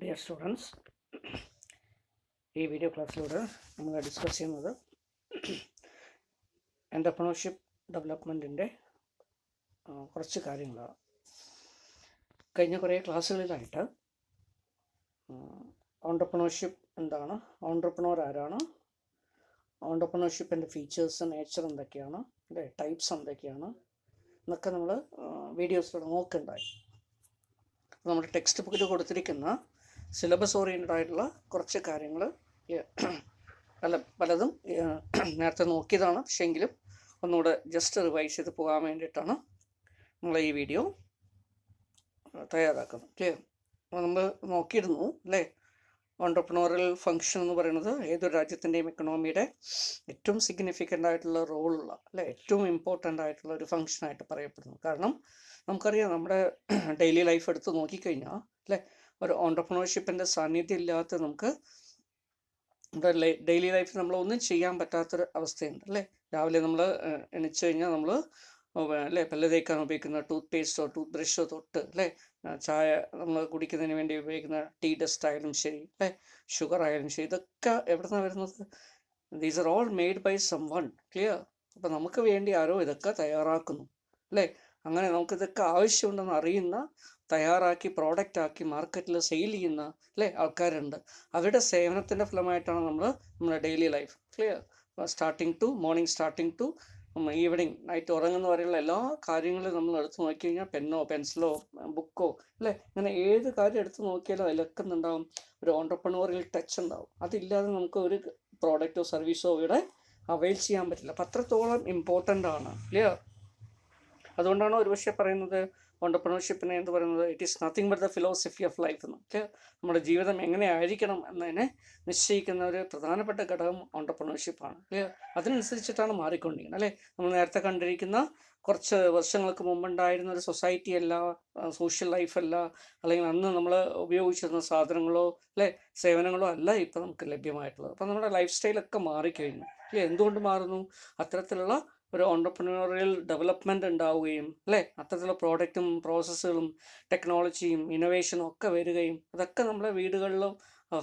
Dear students, ഈ video ക്ലാസ്സിലൂടെ നമ്മൾ discuss ചെയ്യുന്നത് എൻ്റർപ്രണർഷിപ്പ് ഡെവലപ്മെൻറ്റിൻ്റെ കുറച്ച് കാര്യങ്ങളാണ്. കഴിഞ്ഞ കുറേ ക്ലാസ്സുകളിലായിട്ട് ഓൺട്രപ്രണർഷിപ്പ് എന്താണ്, ഓൺട്രപ്രണർ ആരാണ്, ഓൺട്രപ്രണർഷിപ്പിൻ്റെ ഫീച്ചേഴ്സ്, നേച്ചർ എന്തൊക്കെയാണ്, അല്ലേ, ടൈപ്സ് എന്തൊക്കെയാണ് എന്നൊക്കെ നമ്മൾ വീഡിയോസിലൂടെ നോക്കുന്നുണ്ടായി. നമ്മുടെ ടെക്സ്റ്റ് ബുക്കിൽ കൊടുത്തിരിക്കുന്ന സിലബസ് ഓറിയൻറ്റഡ് ആയിട്ടുള്ള കുറച്ച് കാര്യങ്ങൾ പലതും നേരത്തെ നോക്കിയതാണ്. പക്ഷേ എങ്കിലും ഒന്നുകൂടെ ജസ്റ്റ് റിവൈസ് ചെയ്ത് പോകാൻ വേണ്ടിയിട്ടാണ് നമ്മൾ ഈ വീഡിയോ തയ്യാറാക്കുന്നത്. ക്ലിയർ? അപ്പോൾ നമ്മൾ നോക്കിയിരുന്നു അല്ലേ, ഓൺട്രപ്രണോറിയൽ ഫങ്ഷൻ എന്ന് പറയുന്നത് ഏതൊരു രാജ്യത്തിൻ്റെയും എക്കണോമിയുടെ ഏറ്റവും സിഗ്നിഫിക്കൻ്റ് ആയിട്ടുള്ള റോളുള്ള അല്ലേ, ഏറ്റവും ഇമ്പോർട്ടൻ്റ് ആയിട്ടുള്ള ഒരു ഫങ്ഷനായിട്ട് പറയപ്പെടുന്നു. കാരണം നമുക്കറിയാം, നമ്മുടെ ഡെയിലി ലൈഫ് എടുത്ത് നോക്കിക്കഴിഞ്ഞാൽ അല്ലേ, ഒരു ഓൺട്രപ്രണർഷിപ്പിൻ്റെ സാന്നിധ്യം ഇല്ലാത്ത നമുക്ക് നമ്മുടെ ഡെയിലി ലൈഫിൽ നമ്മളൊന്നും ചെയ്യാൻ പറ്റാത്തൊരു അവസ്ഥയുണ്ട് അല്ലേ. രാവിലെ നമ്മൾ എണീച്ച് കഴിഞ്ഞാൽ നമ്മൾ അല്ലേ പല്ല് തേക്കാൻ ഉപയോഗിക്കുന്ന ടൂത്ത് പേസ്റ്റോ ടൂത്ത് ബ്രഷോ തൊട്ട് അല്ലേ, ചായ നമ്മൾ കുടിക്കുന്നതിന് വേണ്ടി ഉപയോഗിക്കുന്ന ടീ ഡസ്റ്റ് ആയാലും ശരി അല്ലേ, ഷുഗർ ആയാലും ശരി, ഇതൊക്കെ എവിടെ നിന്നാണ് വരുന്നത്? These are all made by someone. Clear? അപ്പം നമുക്ക് വേണ്ടി ആരോ ഇതൊക്കെ തയ്യാറാക്കുന്നു അല്ലേ. അങ്ങനെ നമുക്കിതൊക്കെ ആവശ്യമുണ്ടെന്ന് അറിയുന്ന, തയ്യാറാക്കി പ്രോഡക്റ്റ് ആക്കി മാർക്കറ്റിൽ സെയിൽ ചെയ്യുന്ന അല്ലേ ആൾക്കാരുണ്ട്. അവരുടെ സേവനത്തിൻ്റെ ഫലമായിട്ടാണ് നമ്മുടെ daily life. Clear? Morning starting to evening night ഉറങ്ങുന്ന വരെയുള്ള എല്ലാ കാര്യങ്ങളും നമ്മൾ എടുത്ത് നോക്കി കഴിഞ്ഞാൽ പെന്നോ പെൻസിലോ ബുക്കോ അല്ലേ, അങ്ങനെ ഏത് കാര്യം എടുത്ത് നോക്കിയാലും അതിലൊക്കെ ഉണ്ടാവും ഒരു ഓൺട്രപ്രണോറിയൽ ടച്ച് ഉണ്ടാവും. അതില്ലാതെ നമുക്ക് ഒരു പ്രോഡക്റ്റോ സർവീസോ ഇവിടെ അവൈൽ ചെയ്യാൻ പറ്റില്ല. അപ്പം അത്രത്തോളം ഇമ്പോർട്ടൻ്റ് ആണ്. ക്ലിയർ? അതുകൊണ്ടാണ് ഒരുപക്ഷെ പറയുന്നത് ഓൺട്രപ്രണർഷിപ്പിനെ എന്ന് പറയുന്നത് it is nothing but the philosophy of life എന്ന്. നമ്മുടെ ജീവിതം എങ്ങനെയായിരിക്കണം എന്നതിനെ നിശ്ചയിക്കുന്ന ഒരു പ്രധാനപ്പെട്ട ഘടകം ഓൺട്രപ്രണർഷിപ്പാണ്. അതിനനുസരിച്ചിട്ടാണ് മാറിക്കൊണ്ടിരിക്കുന്നത് അല്ലേ. നമ്മൾ നേരത്തെ കണ്ടിരിക്കുന്ന കുറച്ച് വർഷങ്ങൾക്ക് മുമ്പുണ്ടായിരുന്ന ഒരു സൊസൈറ്റി അല്ല, സോഷ്യൽ ലൈഫല്ല, അല്ലെങ്കിൽ അന്ന് നമ്മൾ ഉപയോഗിച്ചിരുന്ന സാധനങ്ങളോ അല്ലേ സേവനങ്ങളോ അല്ല ഇപ്പം നമുക്ക് ലഭ്യമായിട്ടുള്ളത്. അപ്പം നമ്മുടെ ലൈഫ് സ്റ്റൈലൊക്കെ മാറിക്കഴിഞ്ഞു. എന്തുകൊണ്ട് മാറുന്നു? അത്തരത്തിലുള്ള ഒരു ഓൺട്രപ്രണോറിയൽ ഡെവലപ്മെൻറ്റ് ഉണ്ടാവുകയും അല്ലേ, അത്തരത്തിലുള്ള പ്രോഡക്റ്റും പ്രോസസ്സുകളും ടെക്നോളജിയും ഇന്നോവേഷനും ഒക്കെ വരികയും അതൊക്കെ നമ്മുടെ വീടുകളിലും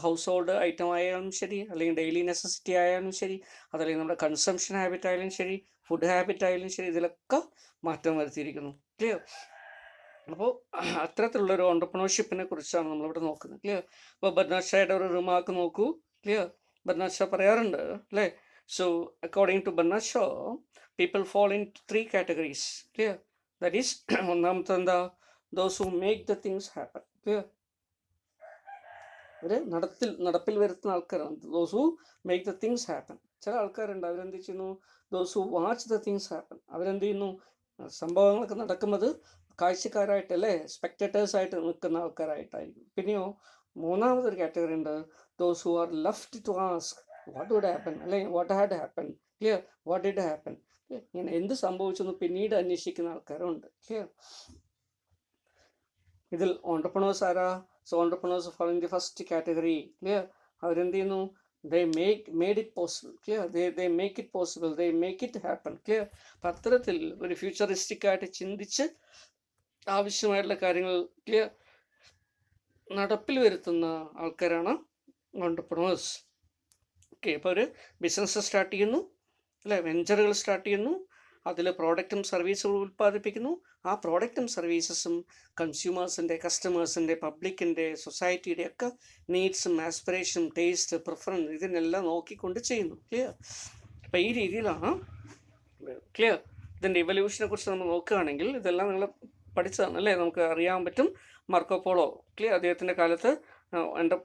ഹൗസ് ഹോൾഡ് ഐറ്റം ആയാലും ശരി, അല്ലെങ്കിൽ ഡെയിലി നെസസിറ്റി ആയാലും ശരി, അതല്ലെങ്കിൽ നമ്മുടെ കൺസംഷൻ ഹാബിറ്റ് ആയാലും ശരി, ഫുഡ് ഹാബിറ്റ് ആയാലും ശരി, ഇതിലൊക്കെ മാറ്റം വരുത്തിയിരിക്കുന്നു. ക്ലിയർ? അപ്പോൾ അത്തരത്തിലുള്ളൊരു ഓൺട്രപ്രണർഷിപ്പിനെ കുറിച്ചാണ് നമ്മളിവിടെ നോക്കുന്നത്. ക്ലിയർ? അപ്പോൾ ബർനാഡ് ഷായുടെ ഒരു റിമാർക്ക് നോക്കൂ. ക്ലിയർ? ബർനാഡ് ഷാ പറയാറുണ്ട് അല്ലേ, so according to Bernard Shaw, people fall into 3 categories. Clear? That is ഒന്നാമത്തെ those who make the things happen. Clear? ഒരു നടപ്പിൽ വരുത്തുന്ന ആൾക്കാരാണ് those who make the things happen. ചില ആൾക്കാരുണ്ട്, അവരെന്ത് ചെയ്യുന്നു, those who watch the things happen. അവരെന്ത് ചെയ്യുന്നു, സംഭവങ്ങളൊക്കെ നടക്കുന്നത് കാഴ്ചക്കാരായിട്ടല്ലേ, സ്പെക്ടേറ്റേഴ്സായിട്ട് നിൽക്കുന്ന ആൾക്കാരായിട്ടായിരിക്കും. പിന്നെയോ മൂന്നാമതൊരു കാറ്റഗറി ഉണ്ട്, those who are left to ask what would happen, അല്ലെങ്കിൽ what had happened. Clear? What did happen? ഇങ്ങനെ എന്ത് സംഭവിച്ചെന്ന് പിന്നീട് അന്വേഷിക്കുന്ന ആൾക്കാരുണ്ട്. ക്ലിയർ? ഇതിൽ ഓൺട്രപ്രണേഴ്സ് ആരാ? So entrepreneurs fall in the first category. Clear? അവരെന്ത് ചെയ്യുന്നു, they made it possible. Clear? they make it possible, they make it happen. Clear? അപ്പം അത്തരത്തിൽ ഒരു ഫ്യൂച്ചറിസ്റ്റിക് ആയിട്ട് ചിന്തിച്ച് ആവശ്യമായിട്ടുള്ള കാര്യങ്ങൾ ക്ലിയർ നടപ്പിൽ വരുത്തുന്ന ആൾക്കാരാണ് ഓൺട്രപ്രണേഴ്സ്. ഓക്കെ. അപ്പോൾ ഒരു ബിസിനസ് സ്റ്റാർട്ട് ചെയ്യുന്നു അല്ലേ, വെഞ്ചറുകൾ സ്റ്റാർട്ട് ചെയ്യുന്നു, അതിൽ പ്രോഡക്റ്റും സർവീസുകളും ഉൽപ്പാദിപ്പിക്കുന്നു. ആ പ്രോഡക്റ്റും സർവീസസും കൺസ്യൂമേഴ്സിൻ്റെ, കസ്റ്റമേഴ്സിൻ്റെ, പബ്ലിക്കിൻ്റെ, സൊസൈറ്റിയുടെ ഒക്കെ നീഡ്സും ആസ്പിറേഷനും ടേസ്റ്റ് പ്രിഫറൻസ് ഇതിനെല്ലാം നോക്കിക്കൊണ്ട് ചെയ്യുന്നു. ക്ലിയർ? അപ്പോൾ ഈ രീതിയിലാണ്. ക്ലിയർ? ഇതിൻ്റെ ഇവല്യൂഷനെ കുറിച്ച് നമ്മൾ നോക്കുകയാണെങ്കിൽ ഇതെല്ലാം നിങ്ങൾ പഠിച്ചതാണ് അല്ലേ, നമുക്ക് അറിയാൻ പറ്റും. മാർക്കോ പോളോ, ക്ലിയർ, അദ്ദേഹത്തിൻ്റെ കാലത്ത്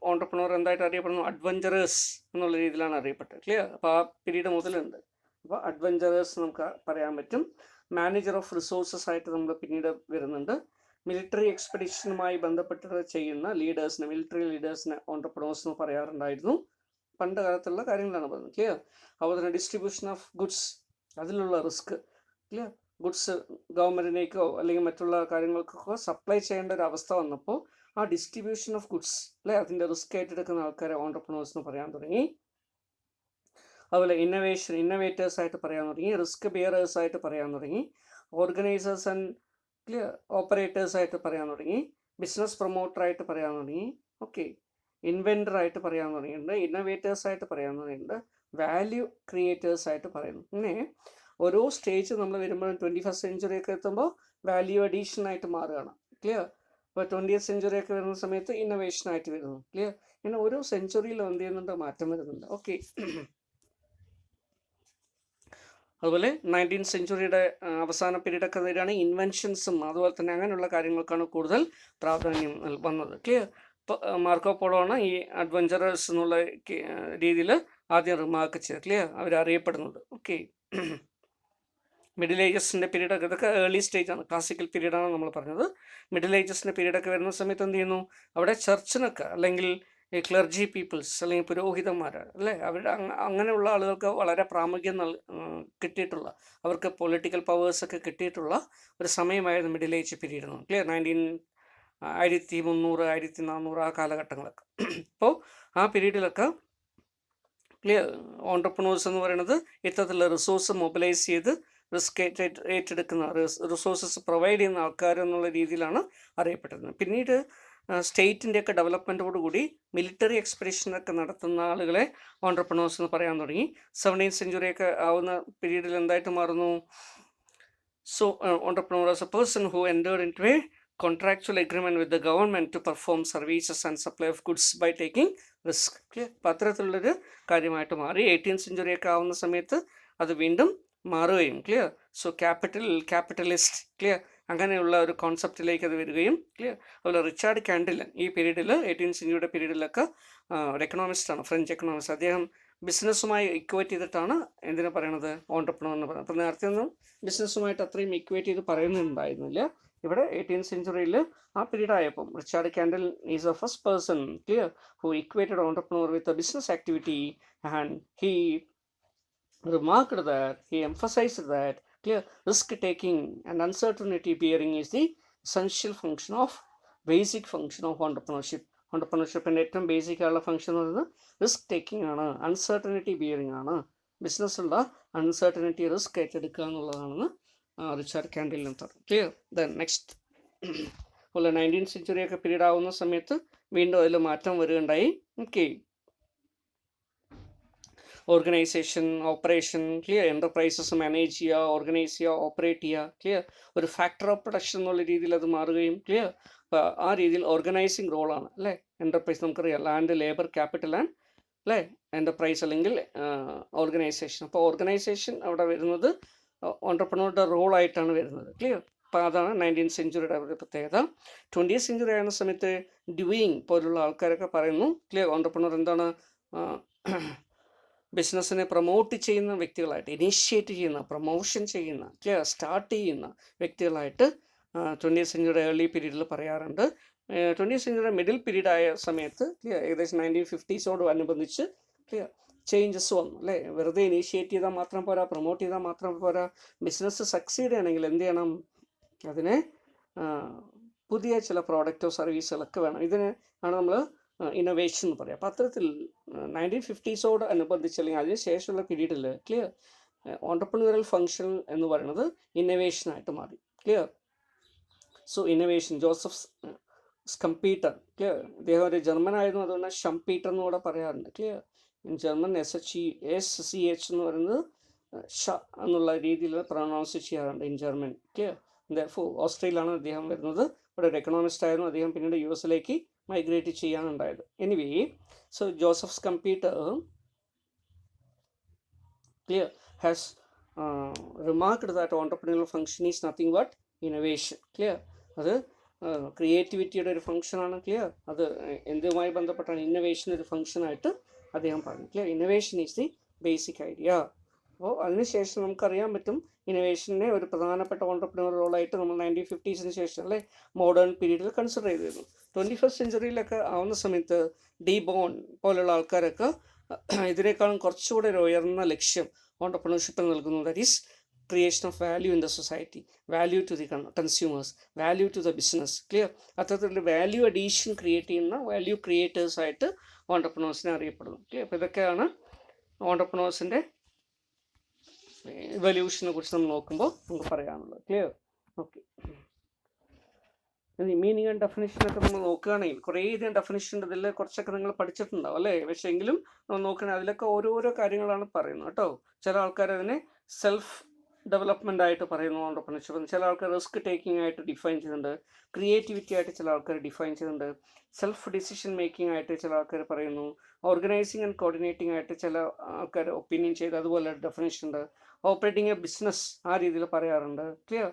ഓൺട്രപ്രണർ എന്തായിട്ട് അറിയപ്പെടുന്നു, അഡ്വഞ്ചറേഴ്സ് എന്നുള്ള രീതിയിലാണ് അറിയപ്പെട്ടത്. ക്ലിയർ? അപ്പോൾ ആ പീരീഡ് മുതലുണ്ട്. അപ്പോൾ അഡ്വഞ്ചറേഴ്സ് നമുക്ക് പറയാൻ പറ്റും. മാനേജർ ഓഫ് റിസോഴ്സസ് ആയിട്ട് നമ്മൾ പിന്നീട് വരുന്നുണ്ട്. മിലിറ്ററി എക്സ്പെഡിഷനുമായി ബന്ധപ്പെട്ട് ചെയ്യുന്ന ലീഡേഴ്സിനെ, മിലിറ്ററി ലീഡേഴ്സിനെ ഓൺട്രപ്രണേഴ്സ് എന്ന് പറയാറുണ്ടായിരുന്നു. പണ്ട് കാലത്തുള്ള കാര്യങ്ങളാണ് പറയുന്നത്. ക്ലിയർ? അതുപോലെ തന്നെ ഡിസ്ട്രിബ്യൂഷൻ ഓഫ് ഗുഡ്സ്, അതിലുള്ള റിസ്ക്. ക്ലിയർ? ഗുഡ്സ് ഗവൺമെൻറ്റിനേക്കോ അല്ലെങ്കിൽ മറ്റുള്ള കാര്യങ്ങൾക്കൊക്കെ സപ്ലൈ ചെയ്യേണ്ട ഒരു അവസ്ഥ വന്നപ്പോൾ ആ ഡിസ്ട്രിബ്യൂഷൻ ഓഫ് ഗുഡ്സ് അല്ലേ, അതിൻ്റെ റിസ്ക് ഏറ്റെടുക്കുന്ന ആൾക്കാരെ ഓൺട്രപ്രണേഴ്സ് എന്ന് പറയാൻ തുടങ്ങി. അതുപോലെ ഇന്നോവേറ്റേഴ്സ് ആയിട്ട് പറയാൻ തുടങ്ങി, റിസ്ക് ബിയറേഴ്സ് ആയിട്ട് പറയാൻ തുടങ്ങി, ഓർഗനൈസേഴ്സ് ആൻഡ് ക്ലിയർ ഓപ്പറേറ്റേഴ്സ് ആയിട്ട് പറയാൻ തുടങ്ങി, ബിസിനസ് പ്രൊമോട്ടറായിട്ട് പറയാൻ തുടങ്ങി, ഓക്കെ, ഇൻവെൻറ്ററായിട്ട് പറയാൻ തുടങ്ങിയിട്ടുണ്ട്, ഇന്നോവേറ്റേഴ്സായിട്ട് പറയാൻ തുടങ്ങിയിട്ടുണ്ട്, വാല്യൂ ക്രിയേറ്റേഴ്സായിട്ട് പറയുന്നു. ഇങ്ങനെ ഓരോ സ്റ്റേജ് നമ്മൾ വരുമ്പോഴും 21st സെഞ്ച്വറിയൊക്കെ എത്തുമ്പോൾ വാല്യൂ അഡീഷനായിട്ട് മാറുകയാണ്. ക്ലിയർ? ഇപ്പോൾ 20th സെഞ്ച്വറിയൊക്കെ വരുന്ന സമയത്ത് ഇന്നോവേഷനായിട്ട് വരുന്നു. ക്ലിയർ? ഇങ്ങനെ ഓരോ സെഞ്ച്വറിയിലും എന്ത് ചെയ്യുന്നുണ്ട്, മാറ്റം വരുന്നുണ്ട്. ഓക്കെ, അതുപോലെ 19th സെഞ്ച്വറിയുടെ അവസാന പീരീഡൊക്കെ വരികയാണ് ഇൻവെൻഷൻസും അതുപോലെ തന്നെ അങ്ങനെയുള്ള കാര്യങ്ങൾക്കാണ് കൂടുതൽ പ്രാധാന്യം വന്നത്. ക്ലിയർ? ഇപ്പോൾ മാർക്കോ പോളോ ആണ് ഈ അഡ്വഞ്ചറേഴ്സ് എന്നുള്ള രീതിയിൽ ആദ്യം റിമാർക്ക് ചെയ്തത്. ക്ലിയർ? അവരറിയപ്പെടുന്നത്. ഓക്കെ, മിഡിൽ ഏജസിൻ്റെ പീരീഡൊക്കെ, ഇതൊക്കെ ഏർലി സ്റ്റേജാണ്, ക്ലാസിക്കൽ പീരീഡാണ് നമ്മൾ പറഞ്ഞത്. മിഡിൽ ഏജസിൻ്റെ പീരീഡൊക്കെ വരുന്ന സമയത്ത് എന്ത് ചെയ്യുന്നു, അവിടെ ചർച്ചിനൊക്കെ അല്ലെങ്കിൽ ഈ ക്ലർജി പീപ്പിൾസ് അല്ലെങ്കിൽ പുരോഹിതന്മാർ അല്ലേ, അവരുടെ അങ്ങനെയുള്ള ആളുകൾക്ക് വളരെ പ്രാമുഖ്യം കിട്ടിയിട്ടുള്ള, അവർക്ക് പൊളിറ്റിക്കൽ പവേഴ്സൊക്കെ കിട്ടിയിട്ടുള്ള ഒരു സമയമായിരുന്നു മിഡിൽ ഏജ് പീരീഡ് എന്ന്. ക്ലിയർ? 1300 1400 ആ കാലഘട്ടങ്ങളൊക്കെ. അപ്പോൾ ആ പീരീഡിലൊക്കെ ക്ലിയർ ഓൺട്രപ്രണേഴ്സ് എന്ന് പറയുന്നത് ഇത്തരത്തിലുള്ള റിസോഴ്സ് മൊബിലൈസ് ചെയ്ത് റിസ്ക് ഏറ്റെടുക്കുന്ന, റിസോഴ്സസ് പ്രൊവൈഡ് ചെയ്യുന്ന ആൾക്കാർ എന്നുള്ള രീതിയിലാണ് അറിയപ്പെടുന്നത്. പിന്നീട് സ്റ്റേറ്റിൻ്റെയൊക്കെ ഡെവലപ്മെൻറ്റോടുകൂടി മിലിറ്ററി എക്സ്പെഡിഷനൊക്കെ നടത്തുന്ന ആളുകളെ ഓൺട്രപ്രണേഴ്സ് എന്ന് പറയാൻ തുടങ്ങി. 17th സെഞ്ച്വറിയൊക്കെ ആവുന്ന പീരീഡിൽ എന്തായിട്ട് മാറുന്നു, so entrepreneur as a person who entered into a contractual agreement with the government to perform services and supply of goods by taking risk. Clear? അപ്പോൾ അത്തരത്തിലുള്ളൊരു കാര്യമായിട്ട് മാറി. 18th സെഞ്ച്വറിയൊക്കെ ആവുന്ന സമയത്ത് അത് വീണ്ടും മാറുകയും, ക്ലിയർ, സോ ക്യാപിറ്റലിസ്റ്റ്, ക്ലിയർ, അങ്ങനെയുള്ള ഒരു കോൺസെപ്റ്റിലേക്ക് അത് വരികയും, ക്ലിയർ. അതുപോലെ റിച്ചാർഡ് കാൻഡിലൻ ഈ പീരീഡിൽ 18th സെഞ്ച്വറിയുടെ പീരീഡിലൊക്കെ ഒരു എക്കണോമിസ്റ്റാണ്, ഫ്രഞ്ച് എക്കണോമിസ്റ്റ്. അദ്ദേഹം ബിസിനസ്സുമായി ഇക്വേറ്റ് ചെയ്തിട്ടാണ് എന്തിനാ പറയണത്, ഓൺട്രപ്രണർ എന്ന് പറയുന്നത്. അപ്പോൾ നേരത്തെ ഒന്നും ബിസിനസ്സുമായിട്ട് അത്രയും ഇക്വേറ്റ് ചെയ്ത് പറയുന്നുണ്ടായിരുന്നില്ല. ഇവിടെ 18th സെഞ്ച്വറിയിൽ ആ പീരീഡ് ആയപ്പം Richard candle is A first person, clear, who equated entrepreneur with a business activity and he remarked that, he emphasized that, clear, risk taking and uncertainty bearing is the essential function of, basic function of entrepreneurship. Entrepreneurshipൻ്റെ ഏറ്റവും basic ആയുള്ള function എന്ന് പറയുന്നത് risk taking ആണ്, uncertainty bearing ആണ്. ബിസിനസ്സുള്ള uncertainty risk ഏറ്റെടുക്കുക എന്നുള്ളതാണെന്ന് Richard കാൻഡിലിൻ പറഞ്ഞു. Clear? Then next അതുപോലെ 19th സെഞ്ച്വറിയൊക്കെ period ആവുന്ന സമയത്ത് വീണ്ടും അതിൽ മാറ്റം വരികയുണ്ടായി. Okay, organisation, operation, clear, enterprises manage ചെയ്യുക, ഓർഗനൈസ് ചെയ്യുക, ഓപ്പറേറ്റ് ചെയ്യുക, ക്ലിയർ, ഒരു ഫാക്ടർ ഓഫ് പ്രൊഡക്ഷൻ എന്നുള്ള രീതിയിൽ അത് മാറുകയും, ക്ലിയർ, അപ്പോൾ ആ രീതിയിൽ ഓർഗനൈസിങ് റോളാണ് അല്ലേ എൻ്റർപ്രൈസ്. നമുക്കറിയാം ലാൻഡ്, ലേബർ, ക്യാപിറ്റൽ ആൻഡ് അല്ലേ എൻ്റർപ്രൈസ് അല്ലെങ്കിൽ ഓർഗനൈസേഷൻ. അപ്പോൾ ഓർഗനൈസേഷൻ അവിടെ വരുന്നത് ഓൺട്രപ്രണറുടെ റോളായിട്ടാണ് വരുന്നത്. ക്ലിയർ? അപ്പോൾ അതാണ് 19th സെഞ്ച്വറിയുടെ ഒരു പ്രത്യേകത. 20th സെഞ്ച്വറി ആയിരുന്ന സമയത്ത് ഡ്യൂയിങ് പോലുള്ള ആൾക്കാരൊക്കെ പറയുന്നു, ക്ലിയർ, ഓൺട്രപ്രണർ എന്താണ്, ബിസിനസ്സിനെ പ്രൊമോട്ട് ചെയ്യുന്ന വ്യക്തികളായിട്ട്, ഇനീഷ്യേറ്റ് ചെയ്യുന്ന, പ്രൊമോഷൻ ചെയ്യുന്ന, ക്ലിയർ, സ്റ്റാർട്ട് ചെയ്യുന്ന വ്യക്തികളായിട്ട് 20th സെഞ്ച്വറി ഏർലി പീരീഡിൽ പറയാറുണ്ട്. 20th സെഞ്ച്വറി മിഡിൽ പീരീഡ് ആയ സമയത്ത്, ക്ലിയർ, ഏകദേശം 1950s അനുബന്ധിച്ച്, ക്ലിയർ, ചേഞ്ചസ് വന്നു അല്ലേ. വെറുതെ ഇനീഷ്യേറ്റ് ചെയ്താൽ മാത്രം പോരാ, പ്രൊമോട്ട് ചെയ്താൽ മാത്രം പോരാ, ബിസിനസ് സക്സീഡ് ചെയ്യണമെങ്കിൽ എന്ത് ചെയ്യണം, അതിനെ പുതിയ ചില പ്രോഡക്റ്റോ സർവീസുകളൊക്കെ വേണം. ഇതിന് ആണ് നമ്മൾ ഇന്നോവേഷൻ എന്ന് പറയാം. അപ്പോൾ അത്തരത്തിൽ 1950s അനുബന്ധിച്ച് അല്ലെങ്കിൽ അതിന് ശേഷമുള്ള പീരീഡിൽ, ക്ലിയർ, ഓൺട്രപ്രണറിയൽ ഫംഗ്ഷൻ എന്ന് പറയുന്നത് ഇന്നോവേഷനായിട്ട് മാറി. Clear? So innovation, Joseph Schumpeter, clear, ഇദ്ദേഹം ഒരു ജർമ്മൻ ആയിരുന്നു, അതുകൊണ്ട് ഷംപീറ്റർ എന്ന് കൂടെ പറയാറുണ്ട്. ക്ലിയർ? ജർമ്മൻ SCH എന്ന് പറയുന്നത് ഷ എന്നുള്ള രീതിയിൽ പ്രൊനൗൺസ് ചെയ്യാറുണ്ട് ഇൻ ജർമ്മൻ. ക്ലിയർ? ഓസ്ട്രേലിയയിലാണ് അദ്ദേഹം വരുന്നത്. ഇവിടെ ഒരു എക്കണോമിസ്റ്റ് ആയിരുന്നു. അദ്ദേഹം പിന്നീട് US മൈഗ്രേറ്റ് ചെയ്യാനുണ്ടായത്. Anyway, so Joseph Schumpeter, clear, has remarked that entrepreneurial function is nothing but innovation. Clear? അത് ക്രിയേറ്റിവിറ്റിയുടെ ഒരു ഫംഗ്ഷനാണ്. ക്ലിയർ? അത് എന്തുമായി ബന്ധപ്പെട്ടാണ്, ഇന്നോവേഷൻ ഒരു ഫംഗ്ഷനായിട്ട് അദ്ദേഹം പറഞ്ഞു. Clear? Innovation is the basic idea. അപ്പോൾ അതിനുശേഷം നമുക്കറിയാൻ പറ്റും ഇന്നോവേഷനെ ഒരു പ്രധാനപ്പെട്ട ഓൺട്രപ്രണർ റോളായിട്ട് നമ്മൾ 1950s ശേഷം അല്ലേ മോഡേൺ പീരീഡിൽ കൺസിഡർ ചെയ്തിരുന്നു. 21st സെഞ്ച്വറിയിലൊക്കെ ആവുന്ന സമയത്ത് ഡി ബോൺ പോലുള്ള ആൾക്കാരൊക്കെ ഇതിനേക്കാളും കുറച്ചുകൂടെ ഒരു ഉയർന്ന ലക്ഷ്യം ഓൺട്രപ്രണർഷിപ്പിൽ നൽകുന്നു. That is creation of value in the society, value to the consumers, value to the business. Clear? അത്തരത്തിലുള്ള വാല്യൂ അഡീഷൻ ക്രിയേറ്റ് ചെയ്യുന്ന വാല്യൂ ക്രിയേറ്റേഴ്സായിട്ട് ഓൺട്രപ്രണേഴ്സിനെ അറിയപ്പെടുന്നു. ക്ലിയർ? അപ്പോൾ ഇതൊക്കെയാണ് ഓൺട്രപ്രണേഴ്സിൻ്റെ ഇവല്യൂഷനെ കുറിച്ച് നമ്മൾ നോക്കുമ്പോൾ നമുക്ക് പറയാനുള്ളത്. ക്ലിയർ? ഓക്കെ. മീനിങ് ആൻഡ് ഡെഫിനിഷനൊക്കെ നമ്മൾ നോക്കുകയാണെങ്കിൽ കുറേയധികം ഡെഫിനിഷൻ ഉണ്ട്, ഇതിൽ കുറച്ചൊക്കെ നിങ്ങൾ പഠിച്ചിട്ടുണ്ടാവും അല്ലേ? പക്ഷേ എങ്കിലും നമ്മൾ നോക്കുകയാണെങ്കിൽ അതിലൊക്കെ ഓരോരോ കാര്യങ്ങളാണ് പറയുന്നത് കേട്ടോ. ചില ആൾക്കാർ അതിനെ സെൽഫ് ഡെവലപ്മെൻ്റ് ആയിട്ട് പറയുന്നു ഓണ്ടർപ്രണർഷിപ്പ്, ചില ആൾക്കാർ റിസ്ക് ടേക്കിംഗ് ആയിട്ട് ഡിഫൈൻ ചെയ്യുന്നുണ്ട്, ക്രിയേറ്റിവിറ്റി ആയിട്ട് ചില ആൾക്കാർ ഡിഫൈൻ ചെയ്യുന്നുണ്ട്, സെൽഫ് ഡിസിഷൻ മേക്കിംഗ് ആയിട്ട് ചില ആൾക്കാർ പറയുന്നു, ഓർഗനൈസിങ് ആൻഡ് കോർഡിനേറ്റിംഗ് ആയിട്ട് ചില ആൾക്കാർ ഒപ്പീനിയൻ ചെയ്ത് അതുപോലെ ഡെഫിനേഷൻ ഉണ്ട്, ഓപ്പറേറ്റിംഗ് എ ബിസിനസ് ആ രീതിയിൽ പറയാറുണ്ട്. Clear?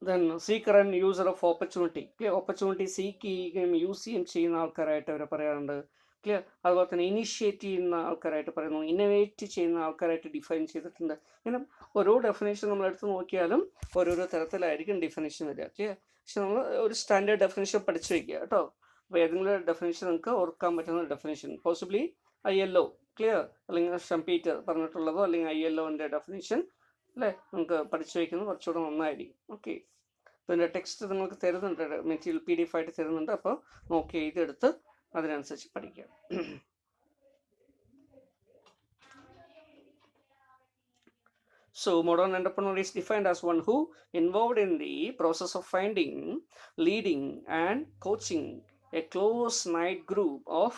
Then seeker and user of opportunity. Clear? Opportunity seek ചെയ്യുകയും യൂസ് ചെയ്യുകയും ചെയ്യുന്ന ആൾക്കാരായിട്ട് അവർ പറയാറുണ്ട്. ക്ലിയർ? അതുപോലെ തന്നെ ഇനിഷ്യേറ്റ് ചെയ്യുന്ന ആൾക്കാരായിട്ട് പറയുന്നു, ഇന്നോവേറ്റ് ചെയ്യുന്ന ആൾക്കാരായിട്ട് ഡിഫൈൻ ചെയ്തിട്ടുണ്ട്. ഇങ്ങനെ ഓരോ ഡെഫിനേഷൻ നമ്മൾ എടുത്ത് നോക്കിയാലും ഓരോരോ തരത്തിലായിരിക്കും ഡെഫിനേഷൻ വരിക. ക്ലിയർ? പക്ഷെ നമ്മൾ ഒരു സ്റ്റാൻഡേർഡ് ഡെഫിനേഷൻ പഠിച്ചു വയ്ക്കുക കേട്ടോ. അപ്പോൾ ഏതെങ്കിലും ഡെഫിനേഷൻ നിങ്ങൾക്ക് ഓർക്കാൻ പറ്റുന്ന ഡെഫിനേഷൻ, പോസിബിളി ILO. ക്ലിയർ? അല്ലെങ്കിൽ ഷംപീറ്റർ പറഞ്ഞിട്ടുള്ളതോ അല്ലെങ്കിൽ ILOൻ്റെ ഡെഫിനേഷൻ അല്ലേ നമുക്ക് പഠിച്ചു വയ്ക്കുന്നത് കുറച്ചുകൂടെ നന്നായിരിക്കും. ഓക്കെ, ഇതിൻ്റെ ടെക്സ്റ്റ് നിങ്ങൾക്ക് തരുന്നുണ്ട്, മെറ്റീരിയൽ PDF ആയിട്ട് തരുന്നുണ്ട്. അപ്പോൾ നോക്കി എഴുതിയെടുത്ത് അതിനനുസരിച്ച് പഠിക്കുക. So, modern entrepreneur is defined as one who involved in the process of finding, leading and coaching a close-knit group of